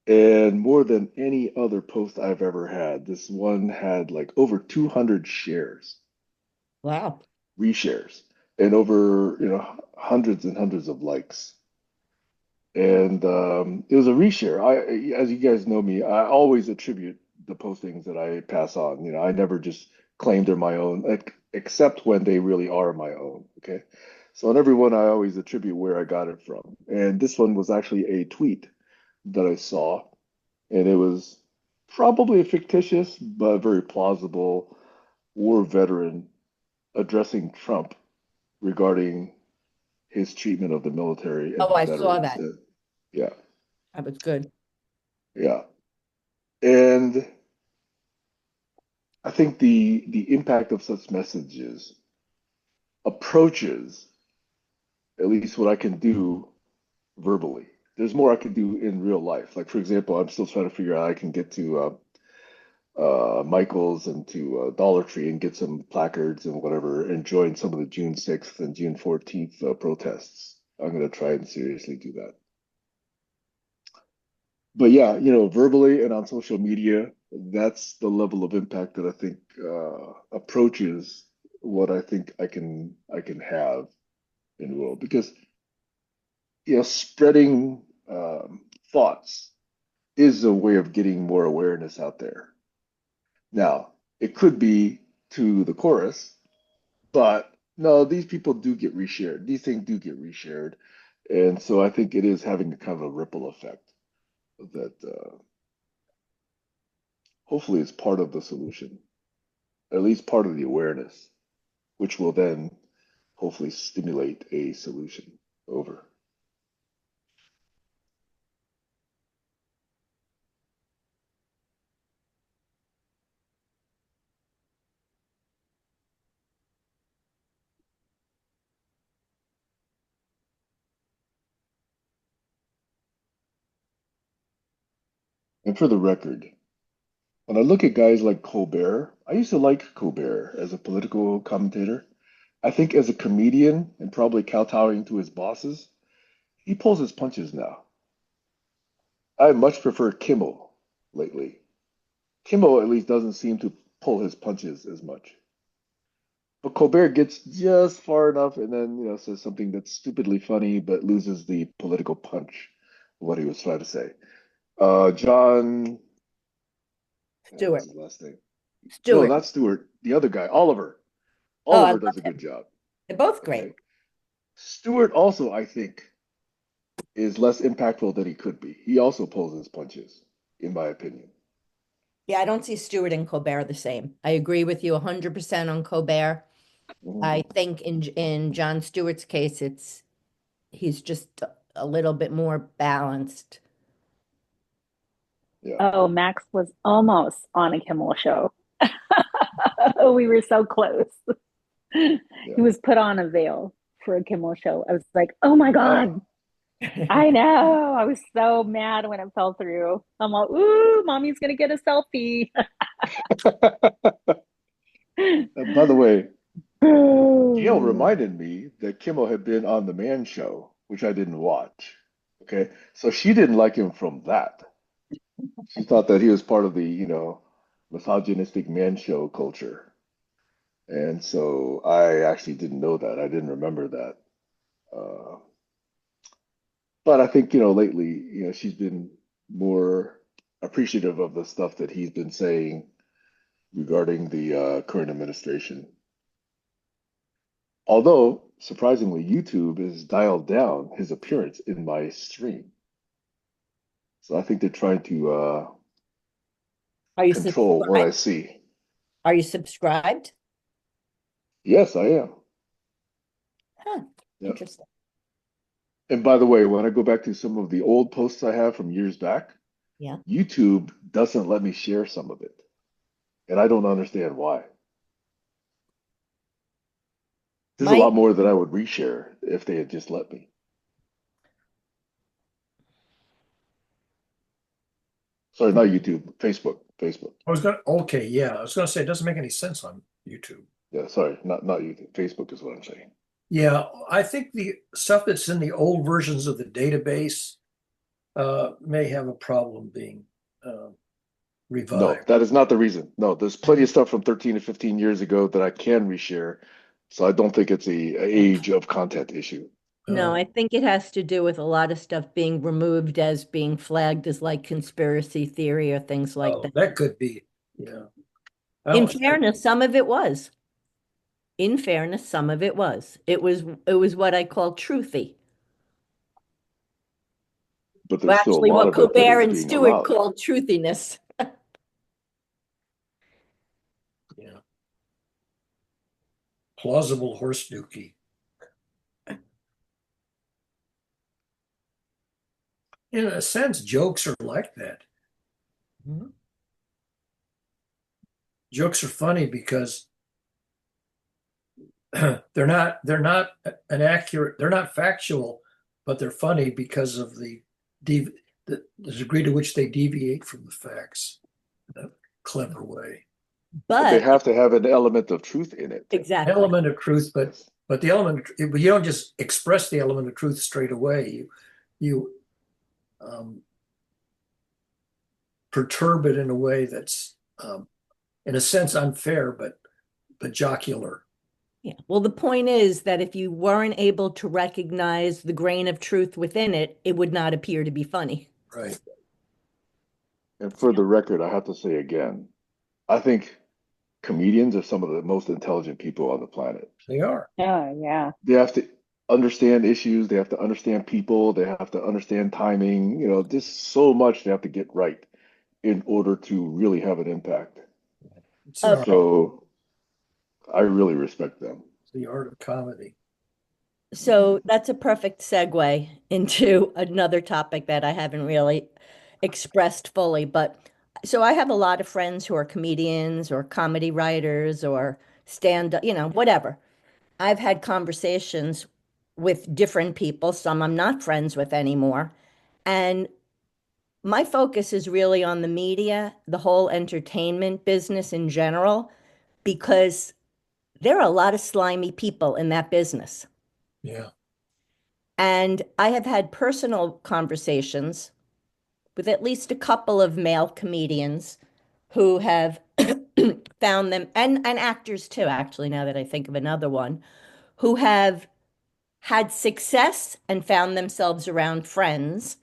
And more than any other post I've ever had, this one had like over 200 shares, Wow. reshares, and over, hundreds and hundreds of likes. And it was a reshare. As you guys know me, I always attribute the postings that I pass on. I never just claim they're my own, except when they really are my own. Okay. So on every one, I always attribute where I got it from. And this one was actually a tweet that I saw, and it was probably a fictitious but very plausible war veteran addressing Trump regarding his treatment of the military Oh, and I saw veterans. that. Yeah, That was good. yeah. And I think the impact of such messages approaches at least what I can do verbally. There's more I can do in real life. Like for example, I'm still trying to figure out how I can get to Michael's and to Dollar Tree and get some placards and whatever, and join some of the June 6th and June 14th protests. I'm going to try and seriously do that. But yeah, verbally and on social media, that's the level of impact that I think approaches what I think I can have in the world. Because spreading thoughts is a way of getting more awareness out there. Now, it could be to the chorus, but no, these people do get reshared. These things do get reshared, and so I think it is having a kind of a ripple effect that hopefully is part of the solution, at least part of the awareness, which will then hopefully stimulate a solution. Over. And for the record, when I look at guys like Colbert, I used to like Colbert as a political commentator. I think as a comedian and probably kowtowing to his bosses, he pulls his punches now. I much prefer Kimmel lately. Kimmel at least doesn't seem to pull his punches as much. But Colbert gets just far enough and then, says something that's stupidly funny but loses the political punch of what he was trying to say. John, what's Stewart. his last name? No, Stewart. not Stewart. The other guy, Oliver. Oh, I Oliver love does a him. good job. They're both great. Okay. Stewart also, I think, is less impactful than he could be. He also pulls his punches, in my opinion. Yeah, I don't see Stewart and Colbert the same. I agree with you 100% on Colbert. Mhm. I think in Jon Stewart's case, he's just a little bit more balanced. Yeah, Oh, Max was almost on a Kimmel show. We were so close. yeah. He was put on a veil for a Kimmel show. I was like, oh my God, Ah. I know. I was so mad when it fell through. I'm like, ooh, mommy's gonna get a selfie. By the way, Gail Oh. reminded me that Kimmel had been on the Man Show, which I didn't watch. Okay, so she didn't like him from that. She thought that he was part of the, misogynistic Man Show culture. And so I actually didn't know that. I didn't remember that. Uh, but I think, lately, she's been more appreciative of the stuff that he's been saying regarding the current administration. Although, surprisingly, YouTube has dialed down his appearance in my stream. So I think they're trying to Are you control what I subscribed? see. Are you subscribed? Yes, I am. Huh, Yeah. interesting. And by the way, when I go back to some of the old posts I have from years back, Yeah. YouTube doesn't let me share some of it. And I don't understand why. There's a My lot more that I would reshare if they had just let me. Sorry, not YouTube, Facebook. Facebook. Okay, yeah, I was gonna say it doesn't make any sense on YouTube. Yeah, sorry, not YouTube. Facebook is what I'm saying. Yeah, I think the stuff that's in the old versions of the database may have a problem being uh, No, revived. that is not the reason. No, there's plenty of stuff from 13 to 15 years ago that I can reshare. So I don't think it's a age of content issue. No, Uh, I think it has to do with a lot of stuff being removed as being flagged as like conspiracy theory or things like oh, that. that could be. Yeah, I In don't. fairness, some of it was. In fairness, some of it was. It was what I call truthy. But Well, there's still a actually, lot what of it that Colbert is and being Stewart allowed. called truthiness. Yeah, plausible horse dookie. In a sense, jokes are like that. Mhm. Jokes are funny because they're not an accurate, they're not factual, but they're funny because of dev, the degree to which they deviate from the facts in a clever way. But they But have to have an element of truth in it. exactly. Element of truth, but Yes. but the element but you don't just express the element of truth straight away. You um, perturb it in a way that's in a sense unfair, but jocular. Yeah. Well, the point is that if you weren't able to recognize the grain of truth within it, it would not appear to be funny. Right. And for the record, I have to say again, I think comedians are some of the most intelligent people on the planet. They are. Oh, yeah. They have to understand issues, they have to understand people, they have to understand timing, just so much they have to get right in order to really have an impact. It's Okay. So I really respect them. the art of comedy. So that's a perfect segue into another topic that I haven't really expressed fully. But so I have a lot of friends who are comedians or comedy writers or stand up, whatever. I've had conversations with different people, some I'm not friends with anymore. And my focus is really on the media, the whole entertainment business in general, because there are a lot of slimy people in that business. Yeah. And I have had personal conversations with at least a couple of male comedians who have found them, and actors too, actually, now that I think of another one, who have had success and found themselves around friends,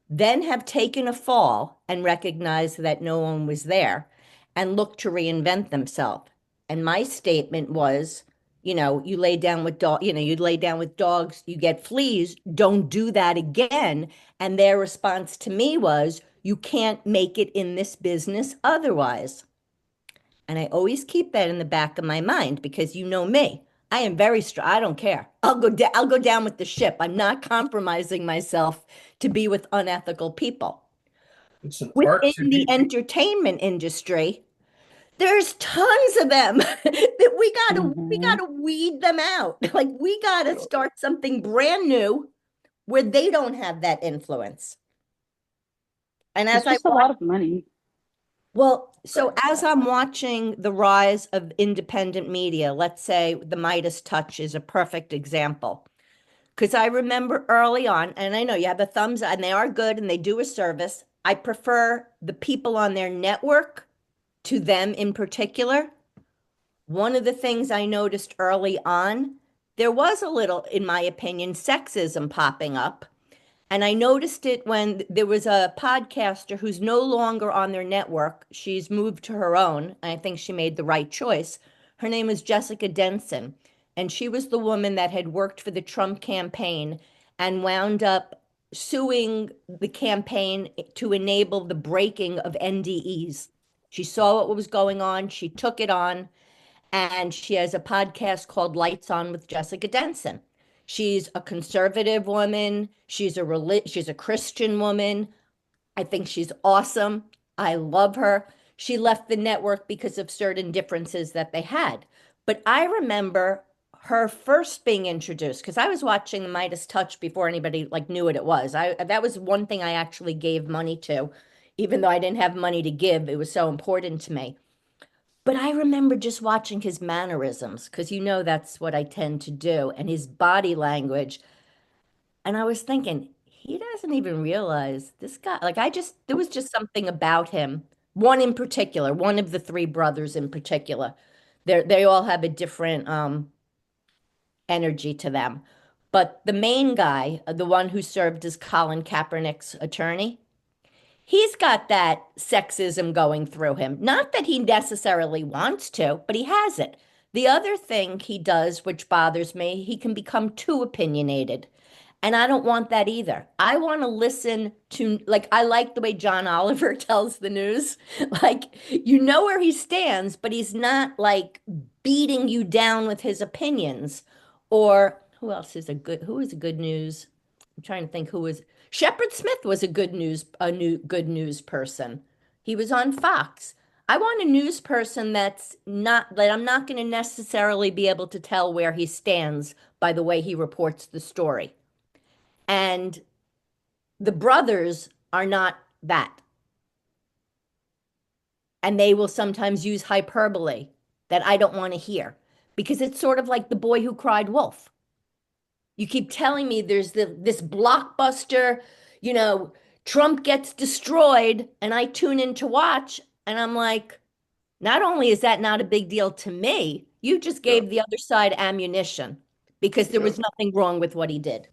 then have taken a fall and recognized that no one was there and looked to reinvent themselves. And my statement was, you lay down with you lay down with dogs, you get fleas, don't do that again. And their response to me was, you can't make it in this business otherwise. And I always keep that in the back of my mind because you know me. I am very strong. I don't care. I'll go down with the ship. I'm not compromising myself to be with unethical people. It's an art Within to the be. entertainment industry, there's tons of them that we Hmm. gotta weed them out. Like we gotta Yeah. start something brand new where they don't have that influence. And as It's I just a lot of money. Well, so as I'm watching the rise of independent media, let's say the Midas Touch is a perfect example. Because I remember early on, and I know you have the thumbs, and they are good and they do a service. I prefer the people on their network to them in particular. One of the things I noticed early on, there was a little, in my opinion, sexism popping up. And I noticed it when there was a podcaster who's no longer on their network. She's moved to her own. And I think she made the right choice. Her name is Jessica Denson. And she was the woman that had worked for the Trump campaign and wound up suing the campaign to enable the breaking of NDEs. She saw what was going on. She took it on and she has a podcast called Lights On with Jessica Denson. She's a conservative woman. She's a Christian woman. I think she's awesome. I love her. She left the network because of certain differences that they had. But I remember her first being introduced because I was watching the Midas Touch before anybody like knew what it was. I That was one thing I actually gave money to, even though I didn't have money to give. It was so important to me. But I remember just watching his mannerisms because that's what I tend to do, and his body language. And I was thinking, he doesn't even realize this guy. Like, there was just something about him. One in particular, one of the three brothers in particular. They all have a different energy to them. But the main guy, the one who served as Colin Kaepernick's attorney, he's got that sexism going through him. Not that he necessarily wants to, but he has it. The other thing he does, which bothers me, he can become too opinionated. And I don't want that either. I want to listen to, like, I like the way John Oliver tells the news. Like, you know where he stands, but he's not like beating you down with his opinions. Or who is a good news? I'm trying to think who was Shepard Smith was a good news person. He was on Fox. I want a news person that I'm not going to necessarily be able to tell where he stands by the way he reports the story. And the brothers are not that. And they will sometimes use hyperbole that I don't want to hear because it's sort of like the boy who cried wolf. You keep telling me there's this blockbuster, you know, Trump gets destroyed, and I tune in to watch, and I'm like, not only is that not a big deal to me, you just Yeah. gave the other side ammunition because there Yeah. was nothing wrong with what he did.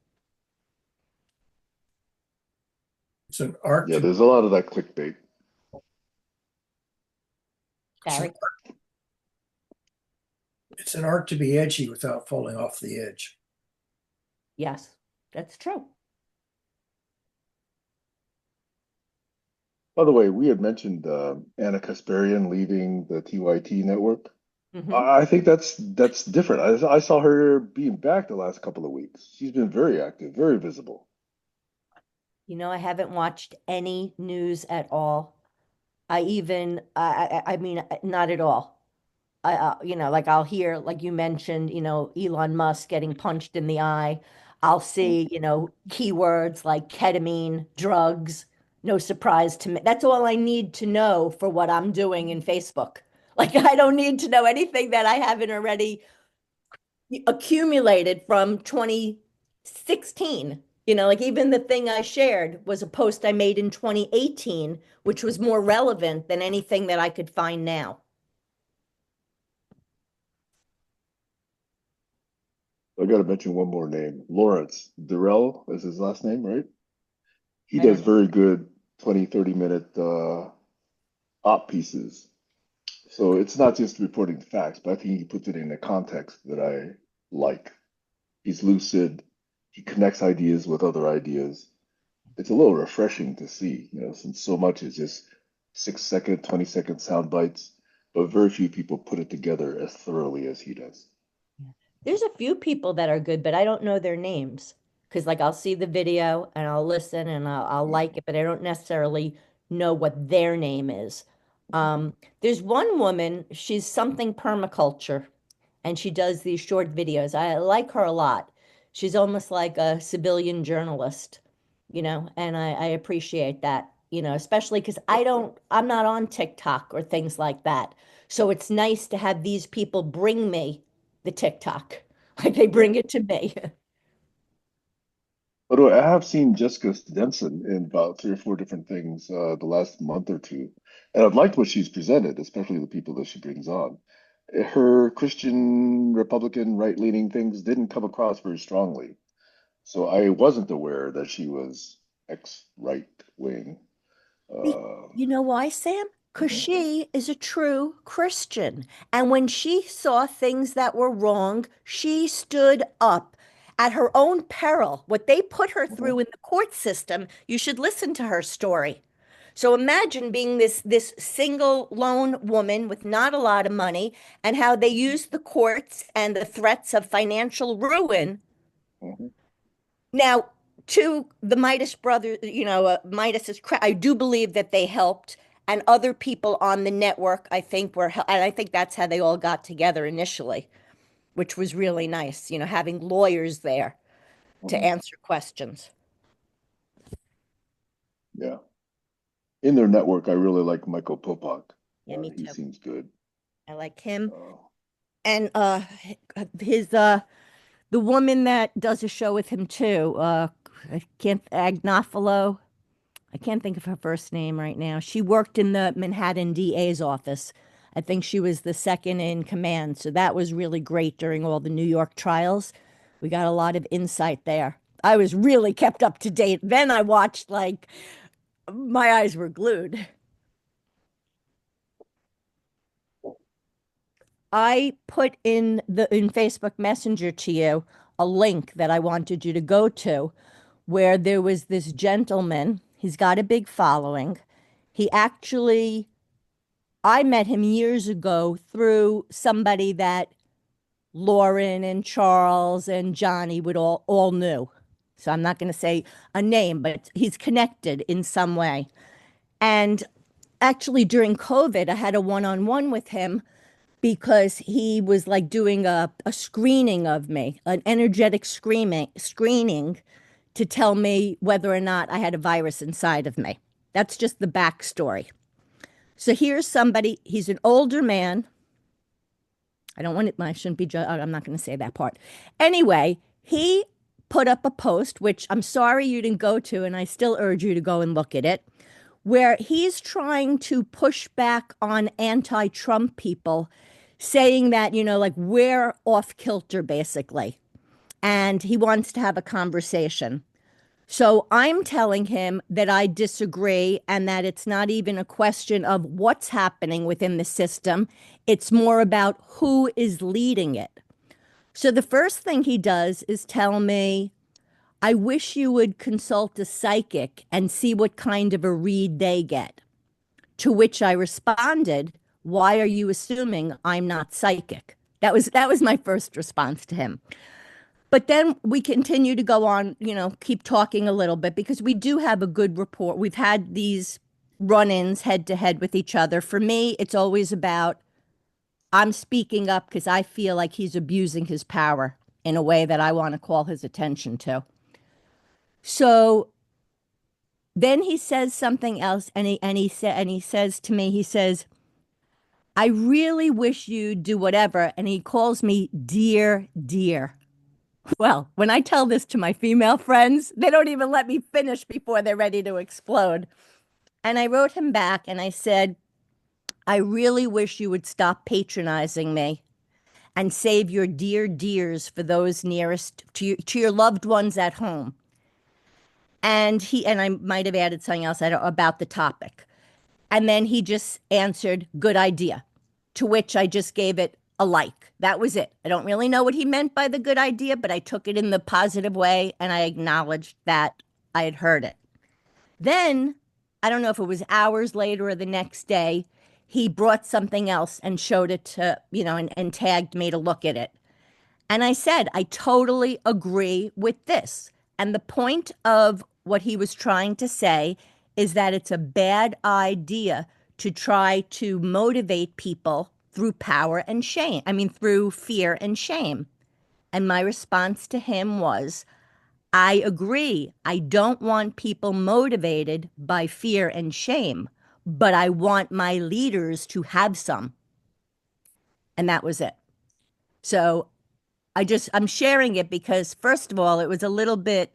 It's an art Yeah. to. There's a lot of that clickbait. It's an, Barry? it's an art to be edgy without falling off the edge. Yes, that's true. By the way, we had mentioned Anna Kasparian leaving the TYT network. Hmm. I think that's different. I saw her being back the last couple of weeks. She's been very active, very visible. I haven't watched any news at all. I mean, not at all. Like I'll hear, like you mentioned, Elon Musk getting punched in the eye. I'll see, keywords like ketamine, drugs. No surprise to me. That's all I need to know for what I'm doing in Facebook. Like I don't need to know anything that I haven't already accumulated from 2016. Like even the thing I shared was a post I made in 2018, which was more relevant than anything that I could find now. I got to mention one more name. Lawrence Durrell is his last name, right? He I does don't know. very good 20, 30-minute op pieces. So it's not just reporting facts, but I think he puts it in a context that I like. He's lucid. He connects ideas with other ideas. It's a little refreshing to see, since so much is just 6 second, 20-second sound bites, but very few people put it together as thoroughly as he does. There's a few people that are good, but I don't know their names. Because like I'll see the video and I'll listen and I'll like it, but I don't necessarily know what their name is. There's one woman, she's something permaculture, and she does these short videos. I like her a lot. She's almost like a civilian journalist, and I appreciate that, especially because I'm not on TikTok or things like that. So it's nice to have these people bring me the TikTok, like they Yeah. bring it to me. By the way, I have seen Jessica Stinson in about three or four different things the last month or two, and I've liked what she's presented, especially the people that she brings on. Her Christian, Republican, right-leaning things didn't come across very strongly, so I wasn't aware that she was ex-right wing. Be- Uh, You know why, Sam? Because mhm, she is a true Christian. And when she saw things that were wrong, she stood up at her own peril. What they put her mhm, through in the court system, you should listen to her story. So imagine being this single lone woman with not a lot of money and how they used the courts and the threats of financial ruin. mhm. Now, to the Midas brothers, Midas's credit, I do believe that they helped, and other people on the network, I think, and I think that's how they all got together initially, which was really nice, having lawyers there to Mhm. answer questions. Yeah. In their network, I really like Michael Popak. Yeah, me He too. seems good. I like him. Uh, And his the woman that does a show with him too, I can't Agnofilo. I can't think of her first name right now. She worked in the Manhattan DA's office. I think she was the second in command. So that was really great during all the New York trials. We got a lot of insight there. I was really kept up to date. Then I watched, like, my eyes were glued. I put in Facebook Messenger to you a link that I wanted you to go to where there was this gentleman. He's got a big following. He actually I met him years ago through somebody that Lauren and Charles and Johnny would all knew. So I'm not going to say a name, but he's connected in some way. And actually during COVID, I had a one-on-one with him because he was like doing a screening of me, an energetic screening to tell me whether or not I had a virus inside of me. That's just the backstory. So here's somebody, he's an older man. I don't want it, I shouldn't be, I'm not going to say that part. Anyway, he put up a post, which I'm sorry you didn't go to, and I still urge you to go and look at it, where he's trying to push back on anti Trump people, saying that, like we're off kilter, basically. And he wants to have a conversation. So I'm telling him that I disagree and that it's not even a question of what's happening within the system. It's more about who is leading it. So the first thing he does is tell me, I wish you would consult a psychic and see what kind of a read they get. To which I responded, why are you assuming I'm not psychic? That was my first response to him. But then we continue to go on, keep talking a little bit because we do have a good rapport. We've had these run ins head to head with each other. For me, it's always about I'm speaking up because I feel like he's abusing his power in a way that I want to call his attention to. So then he says something else and he says to me, he says, I really wish you'd do whatever. And he calls me dear, dear. Well, when I tell this to my female friends, they don't even let me finish before they're ready to explode. And I wrote him back and I said, I really wish you would stop patronizing me and save your dear dears for those nearest to your loved ones at home. And I might have added something else about the topic. And then he just answered, good idea, to which I just gave it a like. That was it. I don't really know what he meant by the good idea, but I took it in the positive way and I acknowledged that I had heard it. Then, I don't know if it was hours later or the next day, he brought something else and showed it to, and tagged me to look at it. And I said, I totally agree with this. And the point of what he was trying to say is that it's a bad idea to try to motivate people through power and shame. I mean, through fear and shame. And my response to him was, I agree. I don't want people motivated by fear and shame, but I want my leaders to have some. And that was it. So I'm sharing it because, first of all, it was a little bit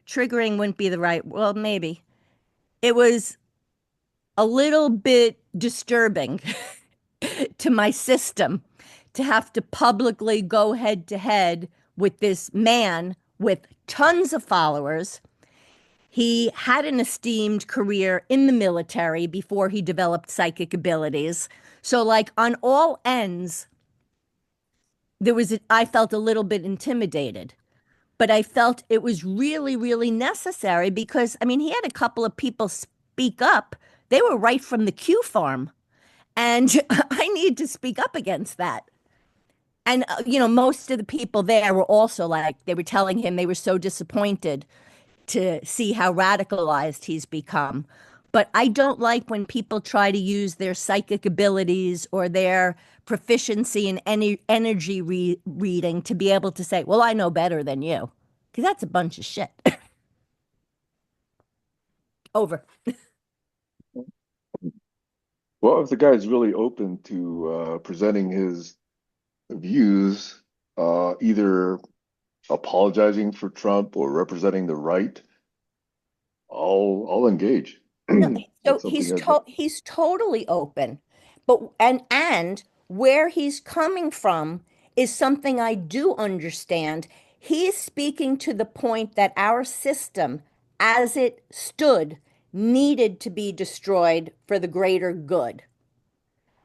triggering, wouldn't be the right, well, maybe. It was a little bit disturbing to my system to have to publicly go head to head with this man with tons of followers. He had an esteemed career in the military before he developed psychic abilities. So, like, on all ends, I felt a little bit intimidated, but I felt it was really, really necessary because, I mean, he had a couple of people speak up. They were right from the Q farm. And I need to speak up against that. And, most of the people there were also like, they were telling him they were so disappointed to see how radicalized he's become. But I don't like when people try to use their psychic abilities or their proficiency in any energy reading to be able to say, well, I know better than you. Because that's a bunch of shit. Over. Well, if the guy's really open to presenting his views, either apologizing for Trump or representing the right, I'll engage. No, so That's something I'd do. he's totally open. But and where he's coming from is something I do understand. He's speaking to the point that our system, as it stood, needed to be destroyed for the greater good,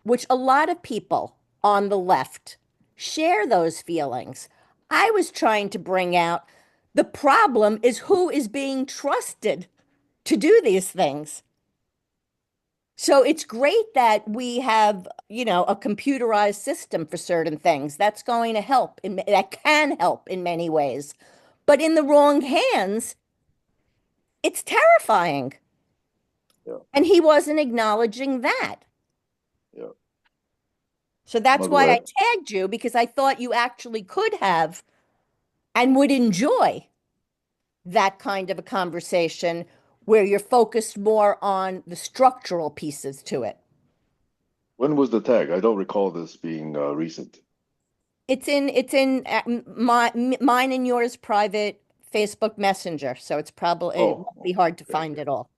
which a lot of people on the left share those feelings. I was trying to bring out the problem is who is being trusted to do these things. So it's great that we have, a computerized system for certain things. That's going to help that can help in many ways. But in the wrong hands, it's terrifying. Yeah, And he wasn't acknowledging that. yeah. So that's why I Margaret, tagged you because I thought you actually could have and would enjoy that kind of a conversation where you're focused more on the structural pieces to it. when was the tag? I don't recall this being recent. It's in mine and yours private Facebook Messenger, so it Oh, won't be hard to okay, find it all.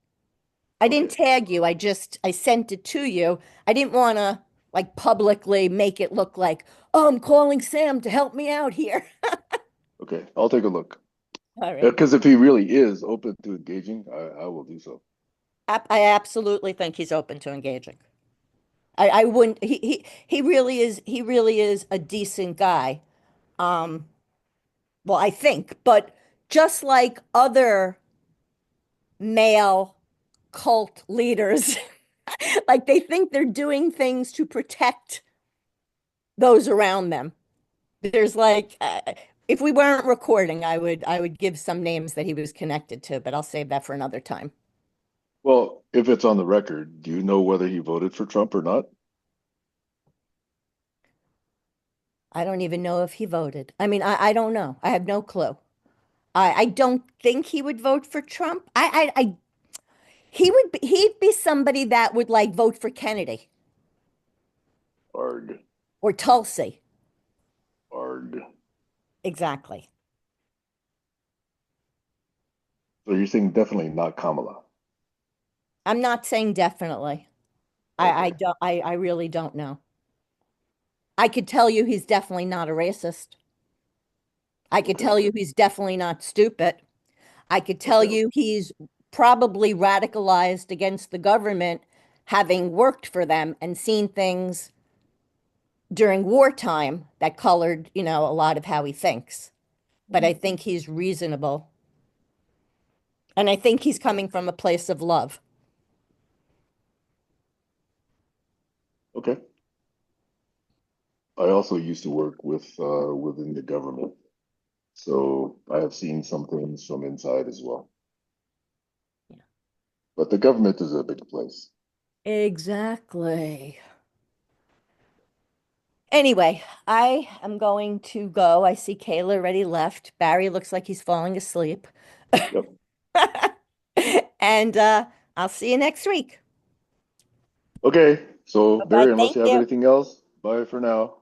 I didn't okay, tag you. I sent it to you. I didn't want to like publicly make it look like, oh, I'm calling Sam to help me out here. okay. I'll take a look. All right. Because if he really is open to engaging, I will do so. I absolutely think he's open to engaging. I wouldn't he really is a decent guy. Um, well, I think, but just like other male cult leaders, like they think they're doing things to protect those around them. There's like, if we weren't recording, I would give some names that he was connected to, but I'll save that for another time. Well, if it's on the record, do you know whether he voted for Trump or not? I don't even know if he voted. I mean, I don't know. I have no clue. I don't think he would vote for Trump. He'd be somebody that would like vote for Kennedy Arg, or Tulsi. arg. Exactly. So you're saying definitely not Kamala. I'm not saying definitely. I Okay. don't I really don't know. I could tell you he's definitely not a racist. I could Okay. tell you he's definitely not stupid. I could tell Okay. you he's probably radicalized against the government, having worked for them and seen things during wartime that colored, a lot of how he thinks. But I think he's reasonable. And I think he's coming from a place of love. Okay. I also used to work within the government, so I have seen some things from inside as well. Yeah. But the government is a big place. Exactly. Anyway, I am going to go. I see Kayla already left. Barry looks like he's falling asleep. Yep. And I'll see you next week. Okay. So Bye-bye. Barry, unless Thank you have you. anything else, bye for now.